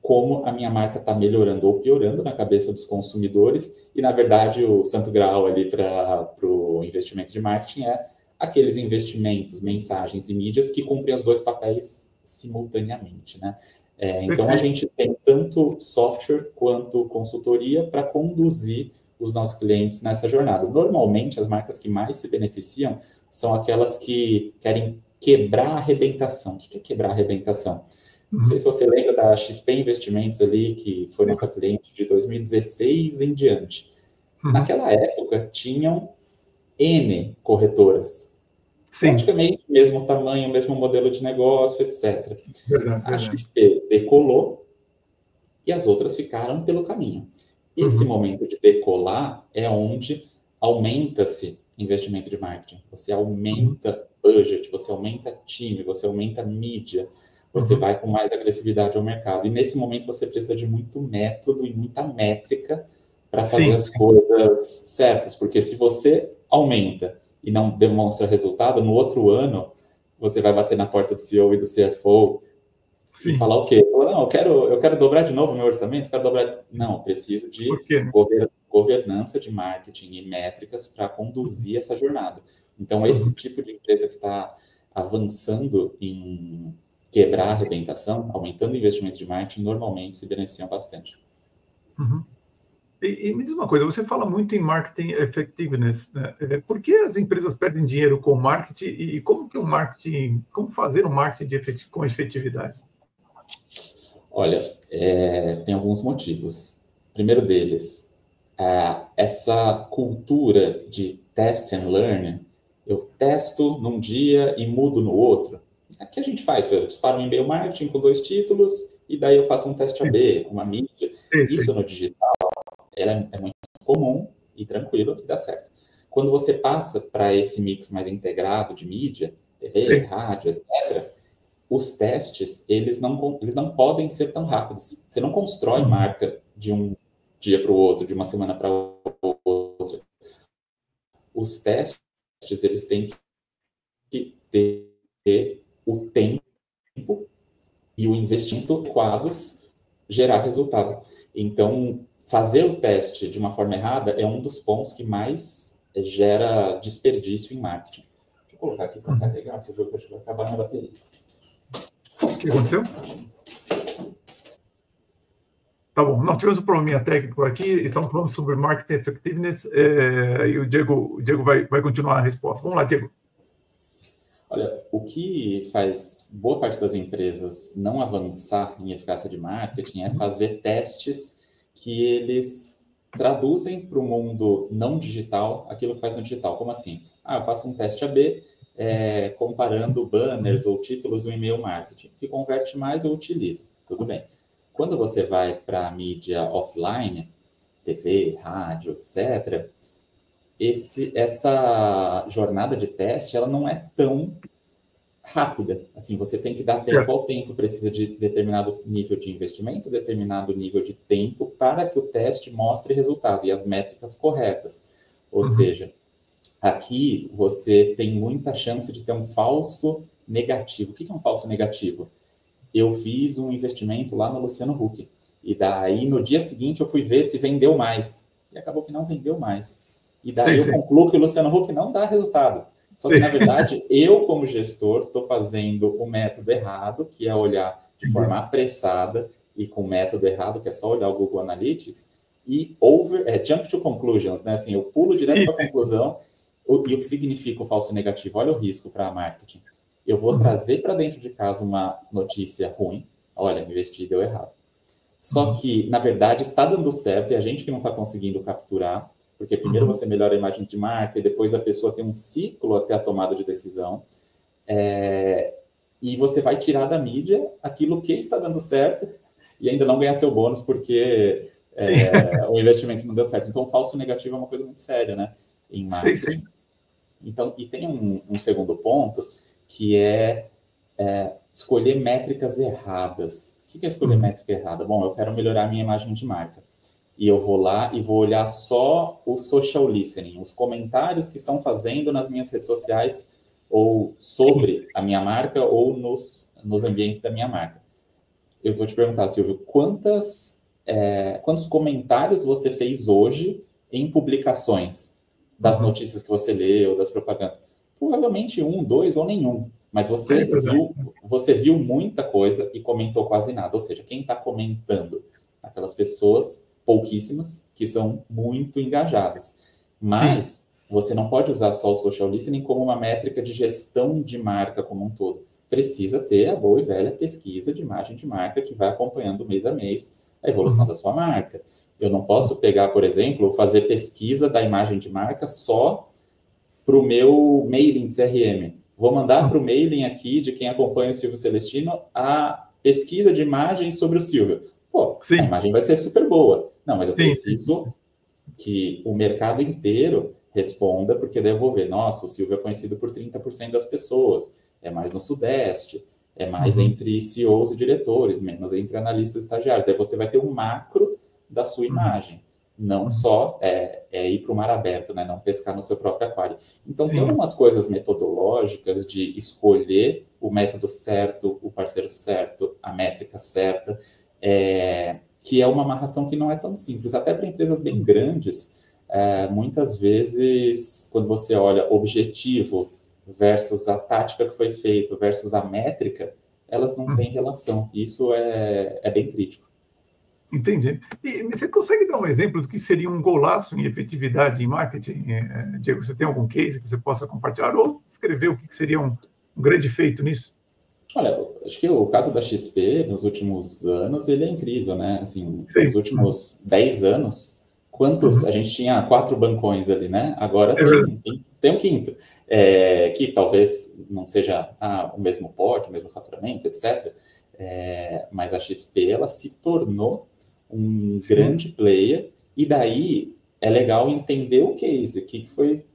como a minha marca está melhorando ou piorando na cabeça dos consumidores. E, na verdade, o santo graal ali para o investimento de marketing é aqueles investimentos, mensagens e mídias que cumprem os dois papéis simultaneamente, né? Então, a gente tem tanto software quanto consultoria para conduzir os nossos clientes nessa jornada. Normalmente, as marcas que mais se beneficiam são aquelas que querem quebrar a arrebentação. O que é quebrar a arrebentação? Não sei se você lembra da XP Investimentos ali, que foi nossa cliente de 2016 em diante. Naquela época, tinham N corretoras. Praticamente mesmo tamanho, mesmo modelo de negócio, etc. A XP decolou e as outras ficaram pelo caminho. Esse momento de decolar é onde aumenta-se investimento de marketing, você aumenta budget, você aumenta time, você aumenta mídia, você vai com mais agressividade ao mercado. E nesse momento você precisa de muito método e muita métrica para fazer as coisas certas, porque se você aumenta e não demonstra resultado, no outro ano você vai bater na porta do CEO e do CFO e falar o quê? Não, eu quero dobrar de novo o meu orçamento, quero dobrar... Não, eu preciso de governança de marketing e métricas para conduzir essa jornada. Então, esse tipo de empresa que está avançando em quebrar a arrebentação, aumentando o investimento de marketing, normalmente se beneficiam bastante. E me diz uma coisa, você fala muito em marketing effectiveness, né? Por que as empresas perdem dinheiro com marketing e como fazer um marketing com efetividade? Olha, tem alguns motivos. Primeiro deles, essa cultura de test and learn, eu testo num dia e mudo no outro. O que a gente faz? Eu disparo um e-mail marketing com 2 títulos e daí eu faço um teste AB, uma mídia. Isso no digital ela é muito comum e tranquilo e dá certo. Quando você passa para esse mix mais integrado de mídia, TV, rádio, etc., os testes, eles não podem ser tão rápidos. Você não constrói marca de um dia para o outro, de uma semana para outra. Os testes, eles têm que ter o tempo e o investimento adequados gerar resultado. Então, fazer o teste de uma forma errada é um dos pontos que mais gera desperdício em marketing. Deixa eu colocar aqui para carregar, se o jogo vai acabar na bateria. O que aconteceu? Tá bom, nós tivemos um probleminha técnico aqui, estamos falando sobre marketing effectiveness e o Diego vai continuar a resposta. Vamos lá, Diego. Olha, o que faz boa parte das empresas não avançar em eficácia de marketing é fazer testes que eles traduzem para o mundo não digital aquilo que faz no digital. Como assim? Eu faço um teste AB comparando banners ou títulos do e-mail marketing. O que converte mais eu utilizo. Tudo bem. Quando você vai para a mídia offline, TV, rádio, etc., essa jornada de teste ela não é tão rápida. Assim, você tem que dar tempo ao tempo, precisa de determinado nível de investimento, determinado nível de tempo para que o teste mostre resultado e as métricas corretas. Ou seja, aqui você tem muita chance de ter um falso negativo. O que é um falso negativo? Eu fiz um investimento lá no Luciano Huck. E daí, no dia seguinte, eu fui ver se vendeu mais. E acabou que não vendeu mais. E daí eu concluo que o Luciano Huck não dá resultado. Só que, na verdade, eu, como gestor, estou fazendo o método errado, que é olhar de forma apressada, e com o método errado, que é só olhar o Google Analytics, e jump to conclusions, né? Assim, eu pulo direto para a conclusão. E o que significa o falso negativo? Olha o risco para marketing. Eu vou trazer para dentro de casa uma notícia ruim. Olha, investi e deu errado. Só que, na verdade, está dando certo e a gente que não está conseguindo capturar, porque primeiro você melhora a imagem de marca e depois a pessoa tem um ciclo até a tomada de decisão. E você vai tirar da mídia aquilo que está dando certo e ainda não ganhar seu bônus porque o investimento não deu certo. Então, o falso negativo é uma coisa muito séria, né? Em marketing. Então, e tem um segundo ponto, que é escolher métricas erradas. O que é escolher métrica errada? Bom, eu quero melhorar a minha imagem de marca. E eu vou lá e vou olhar só o social listening, os comentários que estão fazendo nas minhas redes sociais ou sobre a minha marca ou nos ambientes da minha marca. Eu vou te perguntar, Silvio, quantos comentários você fez hoje em publicações das notícias que você leu, das propagandas? Provavelmente 1, 2 ou nenhum. Mas você viu muita coisa e comentou quase nada. Ou seja, quem está comentando? Aquelas pessoas pouquíssimas que são muito engajadas. Mas você não pode usar só o social listening como uma métrica de gestão de marca como um todo. Precisa ter a boa e velha pesquisa de imagem de marca que vai acompanhando mês a mês a evolução da sua marca. Eu não posso pegar, por exemplo, fazer pesquisa da imagem de marca só para o meu mailing de CRM. Vou mandar para o mailing aqui de quem acompanha o Silvio Celestino a pesquisa de imagem sobre o Silvio. Pô, a imagem vai ser super boa. Não, mas eu preciso que o mercado inteiro responda, porque daí eu vou ver, nossa, o Silvio é conhecido por 30% das pessoas, é mais no Sudeste, é mais entre CEOs e diretores, menos entre analistas e estagiários. Daí você vai ter um macro da sua imagem, não só ir para o mar aberto, né? Não pescar no seu próprio aquário. Então, tem algumas coisas metodológicas de escolher o método certo, o parceiro certo, a métrica certa, que é uma amarração que não é tão simples. Até para empresas bem grandes, muitas vezes, quando você olha objetivo versus a tática que foi feita versus a métrica, elas não têm relação. Isso é bem crítico. Entendi. E você consegue dar um exemplo do que seria um golaço em efetividade em marketing? Diego, você tem algum case que você possa compartilhar ou escrever o que seria um grande feito nisso? Olha, acho que o caso da XP, nos últimos anos, ele é incrível, né? Assim, nos últimos 10 anos, a gente tinha 4 bancões ali, né? Agora tem um quinto, que talvez não seja o mesmo porte, o mesmo faturamento, etc. Mas a XP, ela se tornou um grande player, e daí é legal entender o case,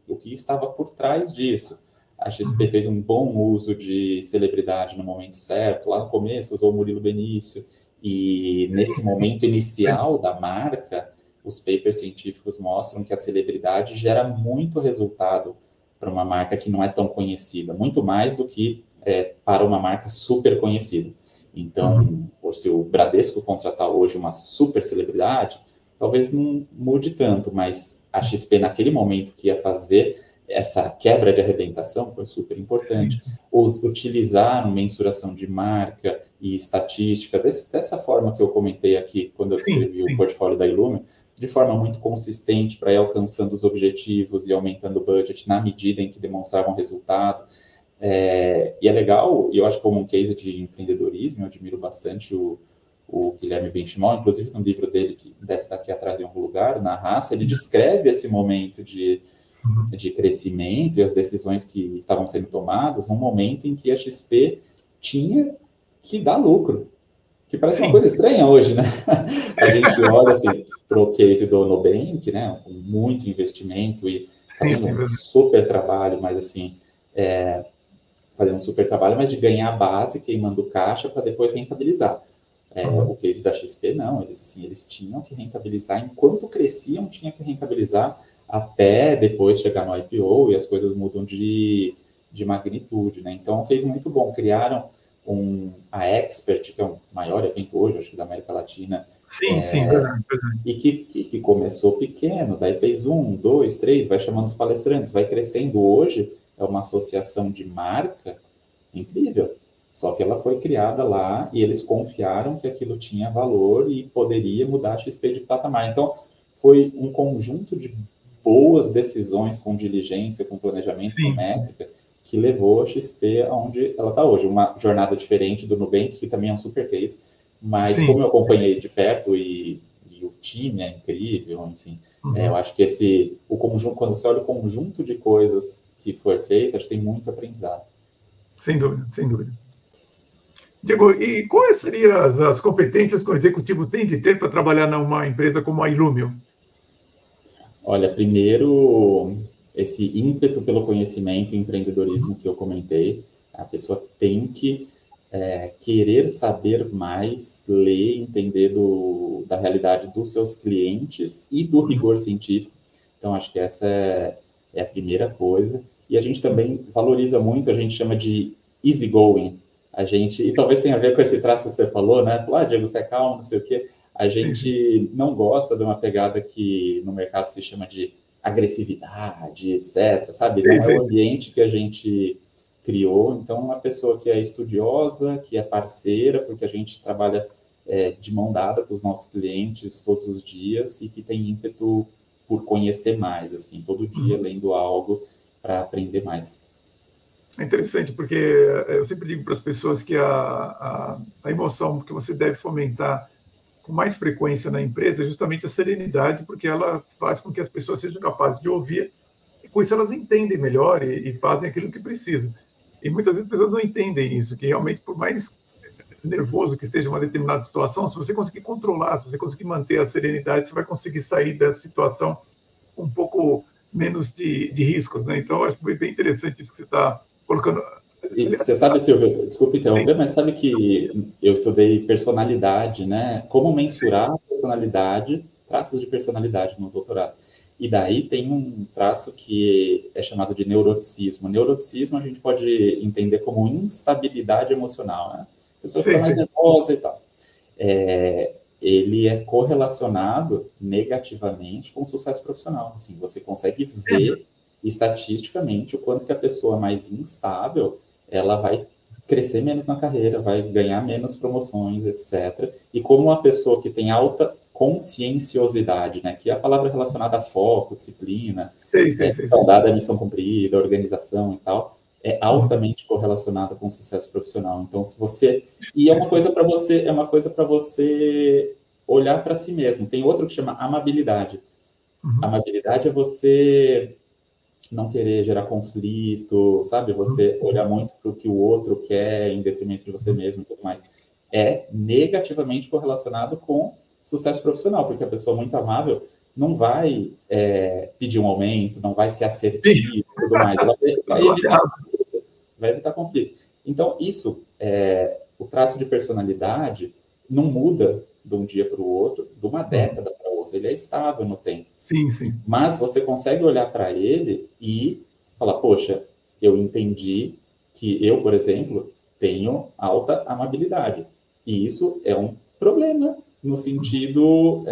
o que estava por trás disso. A XP fez um bom uso de celebridade no momento certo, lá no começo usou o Murilo Benício, e nesse momento inicial da marca, os papers científicos mostram que a celebridade gera muito resultado para uma marca que não é tão conhecida, muito mais do que para uma marca super conhecida. Então, se o Bradesco contratar hoje uma super celebridade, talvez não mude tanto, mas a XP naquele momento que ia fazer essa quebra de arrebentação foi super importante. Utilizar mensuração de marca e estatística dessa forma que eu comentei aqui quando eu escrevi o portfólio da Illumio, de forma muito consistente para ir alcançando os objetivos e aumentando o budget na medida em que demonstravam resultado. E é legal, e eu acho que como um case de empreendedorismo, eu admiro bastante o Guilherme Benchimol, inclusive no livro dele, que deve estar aqui atrás em algum lugar, na Raça, ele descreve esse momento de crescimento e as decisões que estavam sendo tomadas num momento em que a XP tinha que dar lucro, que parece uma coisa estranha hoje, né? A gente olha assim, para o case do Nubank, né, com muito investimento e fazendo um super trabalho, mas assim, fazendo um super trabalho, mas de ganhar a base, queimando caixa para depois rentabilizar. O case da XP, não, eles tinham que rentabilizar, enquanto cresciam, tinha que rentabilizar até depois chegar no IPO e as coisas mudam de magnitude, né? Então, é um case muito bom. Criaram a Expert, que é o maior evento hoje, acho que da América Latina. Verdade. E que começou pequeno, daí fez 1, 2, 3, vai chamando os palestrantes, vai crescendo. Hoje é uma associação de marca incrível. Só que ela foi criada lá e eles confiaram que aquilo tinha valor e poderia mudar a XP de patamar. Então, foi um conjunto de boas decisões com diligência, com planejamento, com métrica, que levou a XP aonde ela está hoje. Uma jornada diferente do Nubank, que também é um super case, mas como eu acompanhei de perto e o time é incrível, enfim, eu acho que o conjunto, quando você olha o conjunto de coisas que foi feito, acho que tem muito aprendizado. Sem dúvida, sem dúvida. Diego, e quais seriam as competências que o executivo tem de ter para trabalhar numa empresa como a Illumio? Olha, primeiro, esse ímpeto pelo conhecimento e empreendedorismo que eu comentei, a pessoa tem que querer saber mais, ler, entender da realidade dos seus clientes e do rigor científico. Então, acho que essa é a primeira coisa. E a gente também valoriza muito, a gente chama de easygoing. E talvez tenha a ver com esse traço que você falou, né? Diego, você é calmo, não sei o quê. A gente não gosta de uma pegada que no mercado se chama de agressividade, etc., sabe? Não é o ambiente que a gente criou. Então, uma pessoa que é estudiosa, que é parceira, porque a gente trabalha de mão dada com os nossos clientes todos os dias e que tem ímpeto por conhecer mais, assim, todo dia lendo algo para aprender mais. É interessante, porque eu sempre digo para as pessoas que a emoção que você deve fomentar com mais frequência na empresa é justamente a serenidade, porque ela faz com que as pessoas sejam capazes de ouvir, e com isso elas entendem melhor e fazem aquilo que precisam. E muitas vezes as pessoas não entendem isso, que realmente, por mais nervoso que esteja uma determinada situação, se você conseguir controlar, se você conseguir manter a serenidade, você vai conseguir sair dessa situação um pouco de riscos, né? Então, acho que foi bem interessante isso que você está colocando. E você sabe, Silvio, desculpa interromper, mas sabe que eu estudei personalidade, né? Como mensurar a personalidade, traços de personalidade no doutorado. E daí tem um traço que é chamado de neuroticismo. Neuroticismo a gente pode entender como instabilidade emocional, né? A pessoa fica mais nervosa e tal. Ele é correlacionado negativamente com o sucesso profissional. Assim, você consegue ver estatisticamente o quanto que a pessoa mais instável ela vai crescer menos na carreira, vai ganhar menos promoções, etc. E como uma pessoa que tem alta conscienciosidade, né, que é a palavra relacionada a foco, disciplina, dada a missão cumprida, organização e tal, é altamente correlacionada com o sucesso profissional. Então, se você... E é uma coisa para você olhar para si mesmo. Tem outro que chama amabilidade. Amabilidade é você não querer gerar conflito, sabe? Você olhar muito para o que o outro quer em detrimento de você mesmo e tudo mais. É negativamente correlacionado com sucesso profissional, porque a pessoa muito amável não vai pedir um aumento, não vai ser assertiva e tudo mais. Ela vai evitar conflito. Então, isso, o traço de personalidade não muda de um dia para o outro, de uma década para outra. Ele é estável no tempo. Sim. Mas você consegue olhar para ele e falar, poxa, eu entendi que eu, por exemplo, tenho alta amabilidade. E isso é um problema no sentido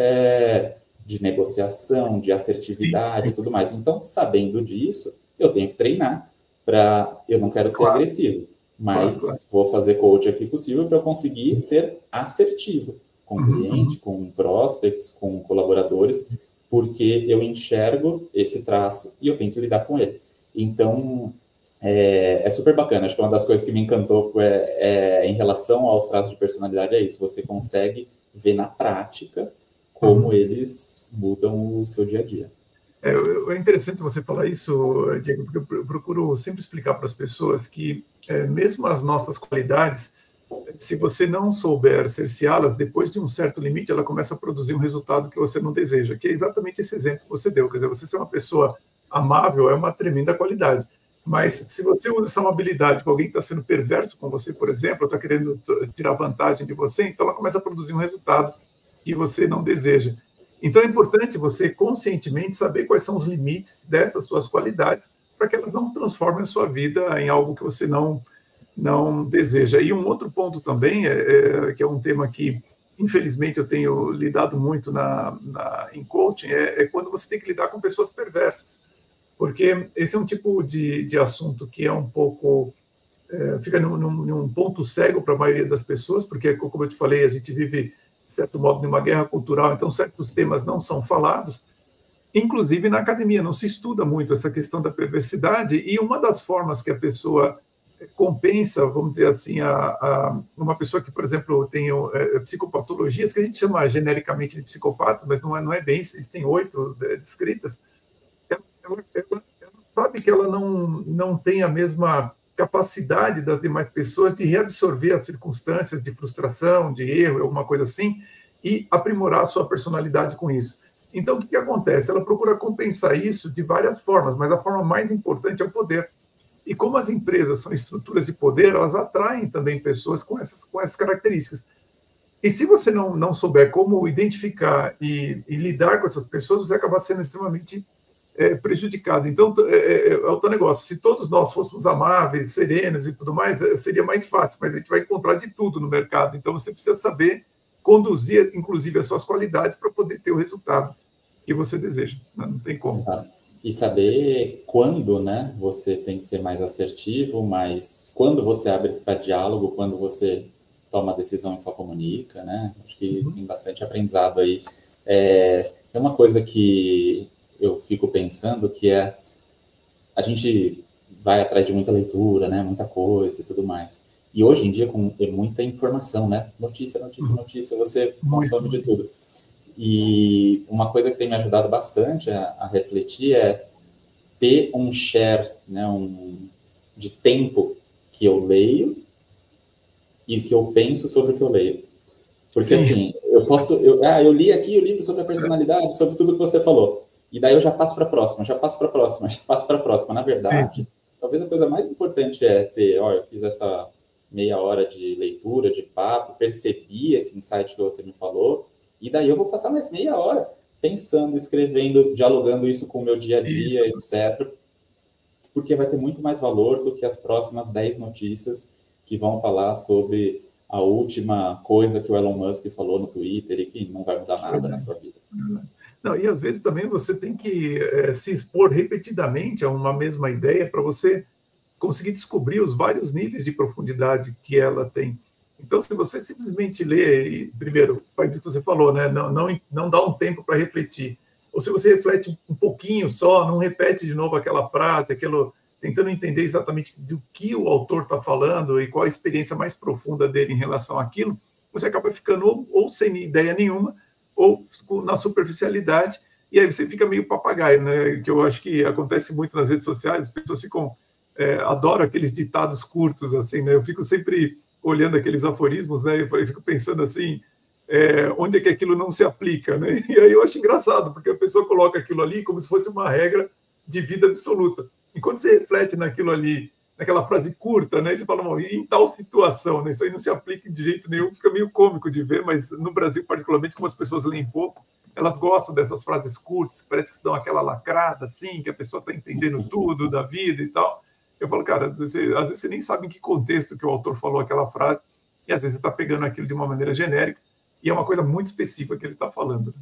de negociação, de assertividade e tudo mais. Então, sabendo disso, eu tenho que treinar para... Eu não quero ser agressivo, mas vou fazer coach aqui possível para eu conseguir ser assertivo com o cliente, com prospects, com colaboradores, porque eu enxergo esse traço e eu tenho que lidar com ele. Então, é super bacana. Acho que uma das coisas que me encantou em relação aos traços de personalidade é isso. Você consegue ver na prática como eles mudam o seu dia a dia. É interessante você falar isso, Diego, porque eu procuro sempre explicar para as pessoas que mesmo as nossas qualidades, se você não souber cerceá-las, depois de um certo limite, ela começa a produzir um resultado que você não deseja, que é exatamente esse exemplo que você deu. Quer dizer, você ser uma pessoa amável é uma tremenda qualidade, mas se você usa essa amabilidade com alguém que está sendo perverso com você, por exemplo, ou está querendo tirar vantagem de você, então ela começa a produzir um resultado que você não deseja. Então é importante você conscientemente saber quais são os limites dessas suas qualidades para que elas não transformem a sua vida em algo que você não deseja. E um outro ponto também, que é um tema que, infelizmente, eu tenho lidado muito em coaching, é quando você tem que lidar com pessoas perversas. Porque esse é um tipo de assunto que é um pouco... fica num ponto cego para a maioria das pessoas, porque, como eu te falei, a gente vive, de certo modo, numa guerra cultural, então certos temas não são falados. Inclusive, na academia, não se estuda muito essa questão da perversidade, e uma das formas que a pessoa compensa, vamos dizer assim, uma pessoa que, por exemplo, tem psicopatologias, que a gente chama genericamente de psicopatas, mas não é bem, existem 8 descritas, ela sabe que ela não tem a mesma capacidade das demais pessoas de reabsorver as circunstâncias de frustração, de erro, alguma coisa assim, e aprimorar a sua personalidade com isso. Então, o que acontece? Ela procura compensar isso de várias formas, mas a forma mais importante é o poder. E como as empresas são estruturas de poder, elas atraem também pessoas com essas características. E se você não souber como identificar e lidar com essas pessoas, você acaba sendo extremamente prejudicado. Então, é outro negócio. Se todos nós fôssemos amáveis, serenos e tudo mais, seria mais fácil, mas a gente vai encontrar de tudo no mercado. Então, você precisa saber conduzir, inclusive, as suas qualidades para poder ter o resultado que você deseja. Não tem como. Exato. E saber quando, né, você tem que ser mais assertivo, mas quando você abre para diálogo, quando você toma a decisão e só comunica, né? Acho que tem bastante aprendizado aí. É uma coisa que eu fico pensando que a gente vai atrás de muita leitura, né, muita coisa e tudo mais. E hoje em dia, com muita informação, né? Notícia, você consome de tudo. E uma coisa que tem me ajudado bastante a refletir é ter um share, né, de tempo que eu leio e que eu penso sobre o que eu leio. Porque, assim, eu li aqui o livro sobre a personalidade, sobre tudo que você falou. e daí eu já passo para a próxima, já passo para a próxima, já passo para a próxima. Na verdade, talvez a coisa mais importante é ter, ó, eu fiz essa meia hora de leitura, de papo, percebi esse insight que você me falou, e daí eu vou passar mais meia hora pensando, escrevendo, dialogando isso com o meu dia a dia, etc., porque vai ter muito mais valor do que as próximas 10 notícias que vão falar sobre a última coisa que o Elon Musk falou no Twitter e que não vai mudar nada na sua vida. Não, e às vezes também você tem que se expor repetidamente a uma mesma ideia para você conseguir descobrir os vários níveis de profundidade que ela tem. Então, se você simplesmente lê, e, primeiro, faz isso que você falou, né? Não dá um tempo para refletir. Ou se você reflete um pouquinho só, não repete de novo aquela frase, tentando entender exatamente do que o autor está falando e qual a experiência mais profunda dele em relação àquilo, você acaba ficando ou sem ideia nenhuma, ou na superficialidade, e aí você fica meio papagaio, né? Que eu acho que acontece muito nas redes sociais, as pessoas ficam... adoro aqueles ditados curtos, assim, né? Eu fico sempre olhando aqueles aforismos, né? Eu fico pensando assim, onde é que aquilo não se aplica, né? E aí eu acho engraçado, porque a pessoa coloca aquilo ali como se fosse uma regra de vida absoluta. E quando você reflete naquilo ali, naquela frase curta, né? Você fala, em tal situação, né? Isso aí não se aplica de jeito nenhum, fica meio cômico de ver, mas no Brasil, particularmente, como as pessoas leem pouco, elas gostam dessas frases curtas, parece que se dão aquela lacrada, assim, que a pessoa está entendendo tudo da vida e tal. Eu falo, cara, às vezes você nem sabe em que contexto que o autor falou aquela frase, e às vezes você está pegando aquilo de uma maneira genérica, e é uma coisa muito específica que ele está falando.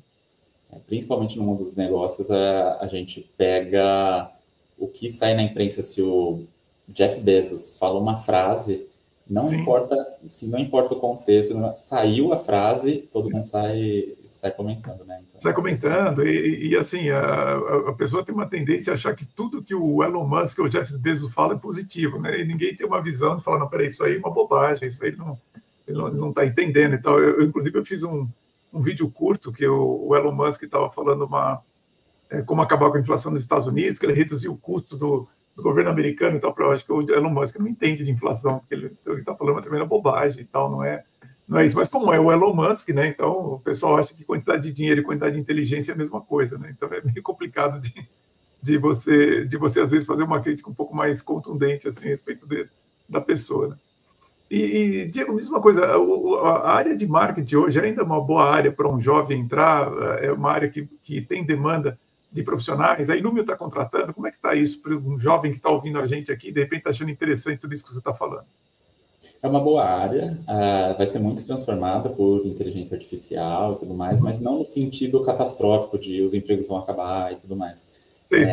Principalmente no mundo dos negócios, a gente pega o que sai na imprensa. Se o Jeff Bezos fala uma frase, não importa, se não importa o contexto, saiu a frase, todo mundo sai comentando, né? Então, sai comentando, e assim, a pessoa tem uma tendência a achar que tudo que o Elon Musk ou o Jeff Bezos fala é positivo, né? E ninguém tem uma visão de falar, não, peraí, isso aí é uma bobagem, isso aí ele não está entendendo e tal. Inclusive, eu fiz um vídeo curto que o Elon Musk estava falando como acabar com a inflação nos Estados Unidos, que ele reduziu o custo do governo americano e tal. Eu acho que o Elon Musk não entende de inflação, porque ele está falando uma tremenda bobagem e tal, não é isso. Mas como é o Elon Musk, né? Então o pessoal acha que quantidade de dinheiro e quantidade de inteligência é a mesma coisa, né? Então é meio complicado de você às vezes fazer uma crítica um pouco mais contundente assim a respeito da pessoa, né? E Diego, mesma coisa, a área de marketing hoje ainda é uma boa área para um jovem entrar, é uma área que tem demanda de profissionais. A Ilumio está contratando. Como é que está isso para um jovem que está ouvindo a gente aqui e de repente está achando interessante tudo isso que você está falando? É uma boa área, vai ser muito transformada por inteligência artificial e tudo mais, mas não no sentido catastrófico de os empregos vão acabar e tudo mais. Sei.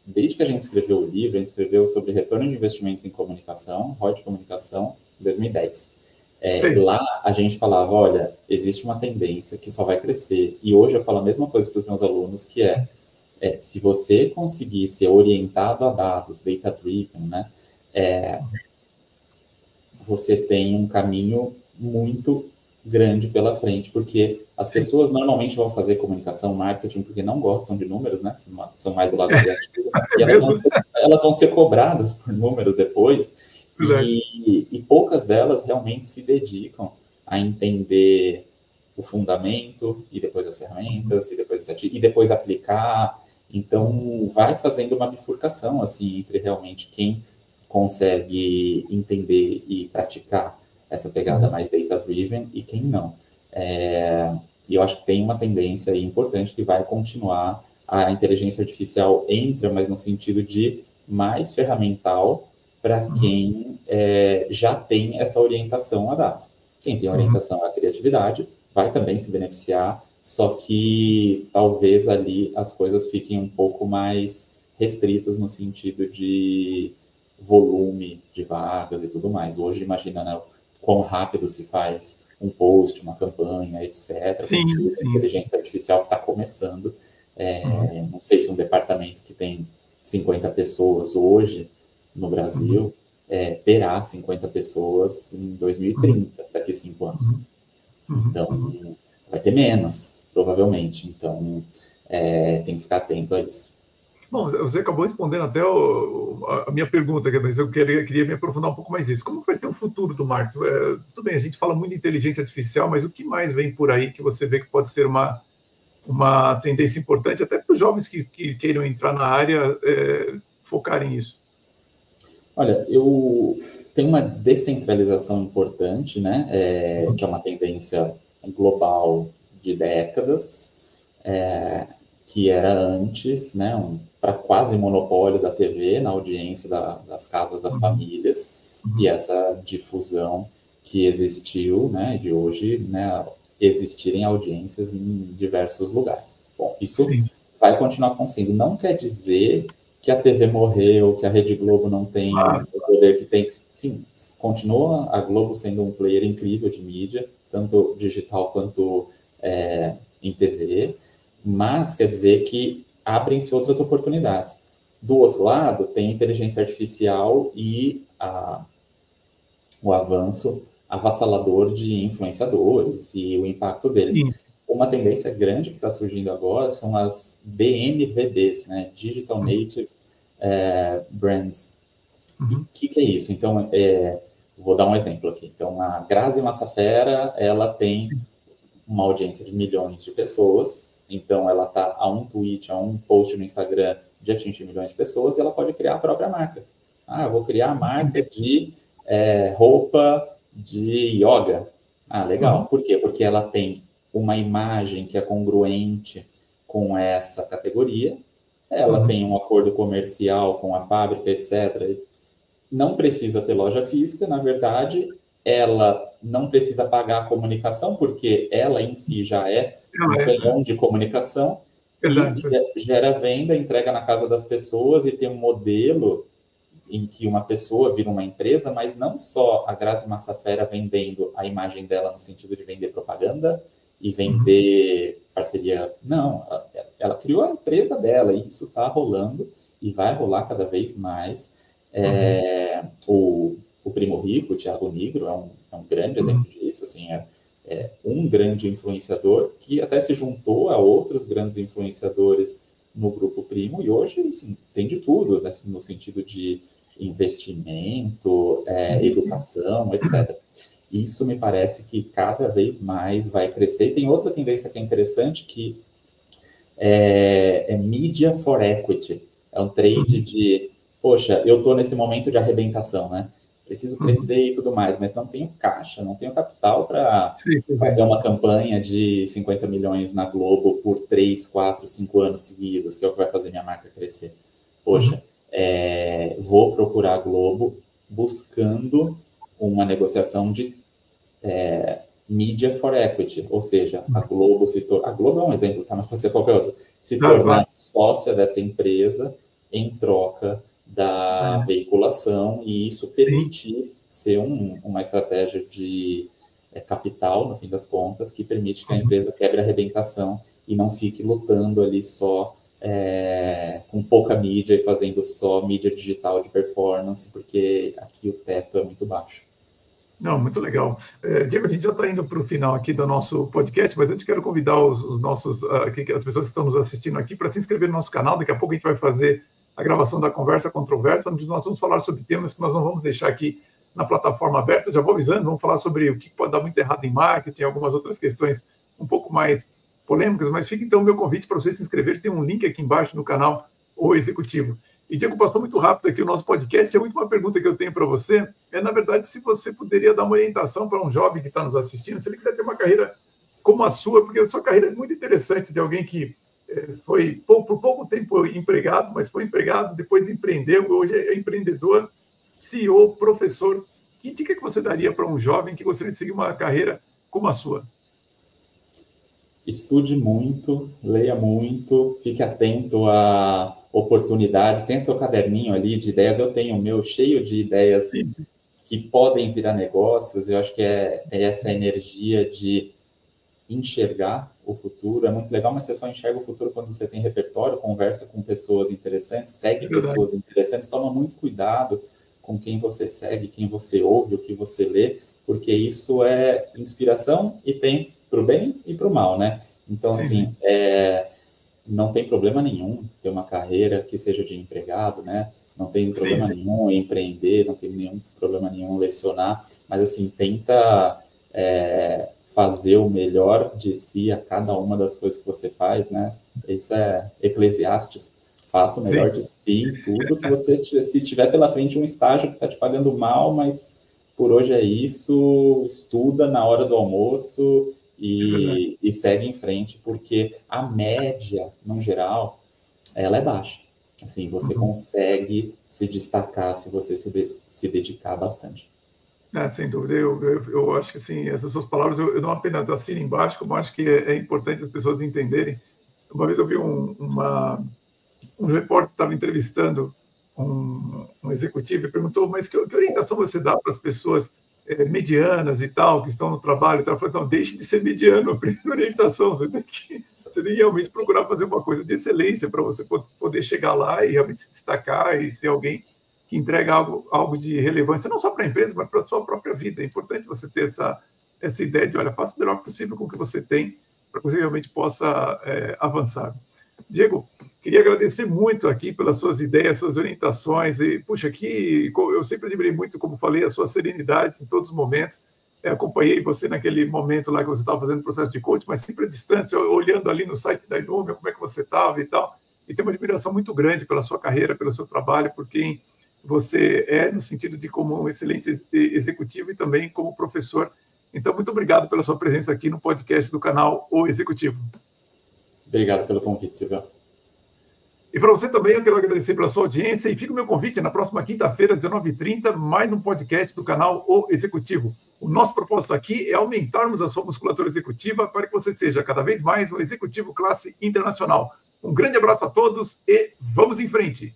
Desde que a gente escreveu o livro, a gente escreveu sobre retorno de investimentos em comunicação, ROI de comunicação, em 2010. Lá a gente falava, olha, existe uma tendência que só vai crescer. E hoje eu falo a mesma coisa para os meus alunos, que se você conseguir ser orientado a dados, data-driven, né, você tem um caminho muito grande pela frente, porque as pessoas normalmente vão fazer comunicação, marketing, porque não gostam de números, né? São mais do lado criativo. E elas vão ser cobradas por números depois, e poucas delas realmente se dedicam a entender o fundamento, e depois as ferramentas, e depois aplicar. Então, vai fazendo uma bifurcação, assim, entre realmente quem consegue entender e praticar essa pegada mais data-driven e quem não. E eu acho que tem uma tendência aí importante que vai continuar. A inteligência artificial entra, mas no sentido de mais ferramental para quem já tem essa orientação a dados. Quem tem orientação à criatividade vai também se beneficiar, só que talvez ali as coisas fiquem um pouco mais restritas no sentido de volume de vagas e tudo mais. Hoje, imagina, né, quão rápido se faz um post, uma campanha, etc. Sim. A inteligência artificial que está começando. Não sei se um departamento que tem 50 pessoas hoje no Brasil terá 50 pessoas em 2030, daqui a 5 anos. Então, vai ter menos, provavelmente. Então, tem que ficar atento a isso. Bom, você acabou respondendo até a minha pergunta, mas eu queria me aprofundar um pouco mais nisso. Como vai ser o futuro do marketing? Tudo bem, a gente fala muito de inteligência artificial, mas o que mais vem por aí que você vê que pode ser uma uma tendência importante até para os jovens que queiram entrar na área focarem nisso? Olha, eu tenho uma descentralização importante, né? Que é uma tendência global de décadas, que era antes, né? Para quase monopólio da TV na audiência das casas das famílias, e essa difusão que existiu, né? De hoje, né? Existirem audiências em diversos lugares. Bom, isso vai continuar acontecendo. Não quer dizer que a TV morreu, que a Rede Globo não tem o poder que tem. Sim, continua a Globo sendo um player incrível de mídia, tanto digital quanto em TV, mas quer dizer que abrem-se outras oportunidades. Do outro lado, tem a inteligência artificial e o avanço avassalador de influenciadores e o impacto deles. Sim. Uma tendência grande que está surgindo agora são as DNVBs, né? Digital Native Brands. O que é isso? Então, vou dar um exemplo aqui. Então, a Grazi Massafera, ela tem uma audiência de milhões de pessoas, então ela está a um tweet, a um post no Instagram de atingir milhões de pessoas, e ela pode criar a própria marca. Eu vou criar a marca de roupa de yoga. Legal. Por quê? Porque ela tem uma imagem que é congruente com essa categoria, ela tem um acordo comercial com a fábrica, etc. Não precisa ter loja física, na verdade, ela não precisa pagar a comunicação, porque ela em si já é um canhão de comunicação, e gera venda, entrega na casa das pessoas, e tem um modelo em que uma pessoa vira uma empresa, mas não só a Grazi Massafera vendendo a imagem dela no sentido de vender propaganda e vender parceria. Não, ela criou a empresa dela, e isso está rolando e vai rolar cada vez mais. O Primo Rico, o Thiago Nigro, é um grande exemplo disso, assim, é um grande influenciador que até se juntou a outros grandes influenciadores no Grupo Primo, e hoje, assim, tem de tudo, né, no sentido de investimento, educação, etc. Isso me parece que cada vez mais vai crescer. E tem outra tendência que é interessante, que é Media for Equity. É um trade de, poxa, eu estou nesse momento de arrebentação, né? Preciso crescer e tudo mais, mas não tenho caixa, não tenho capital para fazer uma campanha de 50 milhões na Globo por 3, 4, 5 anos seguidos, que é o que vai fazer minha marca crescer. Poxa, vou procurar a Globo buscando uma negociação de Media for Equity, ou seja, a Globo a Globo é um exemplo, tá? Mas pode ser qualquer outra. Se tornar sócia dessa empresa em troca da veiculação, e isso permitir ser uma estratégia de capital, no fim das contas, que permite que a empresa quebre a arrebentação e não fique lutando ali só com pouca mídia e fazendo só mídia digital de performance, porque aqui o teto é muito baixo. Não, muito legal. Diego, a gente já está indo para o final aqui do nosso podcast, mas antes quero convidar os nossos, as pessoas que estão nos assistindo aqui para se inscrever no nosso canal. Daqui a pouco a gente vai fazer a gravação da Conversa Controversa, onde nós vamos falar sobre temas que nós não vamos deixar aqui na plataforma aberta. Já vou avisando, vamos falar sobre o que pode dar muito errado em marketing, algumas outras questões um pouco mais polêmicas, mas fica então o meu convite para você se inscrever. Tem um link aqui embaixo no canal O Executivo. E, Diego, passou muito rápido aqui o nosso podcast. A última pergunta que eu tenho para você na verdade, se você poderia dar uma orientação para um jovem que está nos assistindo, se ele quiser ter uma carreira como a sua, porque a sua carreira é muito interessante, de alguém que foi por pouco tempo empregado, mas foi empregado, depois empreendeu, hoje é empreendedor, CEO, professor. Que dica que você daria para um jovem que gostaria de seguir uma carreira como a sua? Estude muito, leia muito, fique atento a oportunidades, tenha seu caderninho ali de ideias. Eu tenho o meu cheio de ideias que podem virar negócios. Eu acho que é essa energia de enxergar o futuro. É muito legal, mas você só enxerga o futuro quando você tem repertório, conversa com pessoas interessantes, segue pessoas interessantes, toma muito cuidado com quem você segue, quem você ouve, o que você lê, porque isso é inspiração e tem para o bem e para o mal, né? Então, assim, não tem problema nenhum ter uma carreira que seja de empregado, né? Não tem problema nenhum em empreender, não tem nenhum problema nenhum em lecionar, mas, assim, tenta fazer o melhor de si a cada uma das coisas que você faz, né? Isso é Eclesiastes. Faça o melhor de si em tudo que você... Se tiver pela frente um estágio que está te pagando mal, mas por hoje é isso, estuda na hora do almoço e segue em frente, porque a média, no geral, ela é baixa. Assim, você consegue se destacar se você se dedicar bastante. Sem dúvida, eu acho que assim, essas suas palavras eu não apenas assino embaixo, como acho que é importante as pessoas entenderem. Uma vez eu vi um repórter que estava entrevistando um executivo e perguntou, mas que orientação você dá para as pessoas medianas e tal, que estão no trabalho? Ele falou, não, deixe de ser mediano, a primeira orientação, você tem que realmente procurar fazer uma coisa de excelência para você poder chegar lá e realmente se destacar e ser alguém que entrega algo de relevância, não só para a empresa, mas para a sua própria vida. É importante você ter essa ideia de, olha, faça o melhor possível com o que você tem, para que você realmente possa avançar. Diego, queria agradecer muito aqui pelas suas ideias, suas orientações, e, puxa, aqui eu sempre admirei muito, como falei, a sua serenidade em todos os momentos. Acompanhei você naquele momento lá que você estava fazendo o processo de coaching, mas sempre à distância, olhando ali no site da Inúbia, como é que você estava e tal, e tenho uma admiração muito grande pela sua carreira, pelo seu trabalho, por quem você é, no sentido de como um excelente executivo e também como professor. Então, muito obrigado pela sua presença aqui no podcast do canal O Executivo. Obrigado pelo convite, Silvio. E para você também, eu quero agradecer pela sua audiência e fica o meu convite na próxima quinta-feira, 19h30, mais um podcast do canal O Executivo. O nosso propósito aqui é aumentarmos a sua musculatura executiva para que você seja cada vez mais um executivo classe internacional. Um grande abraço a todos e vamos em frente!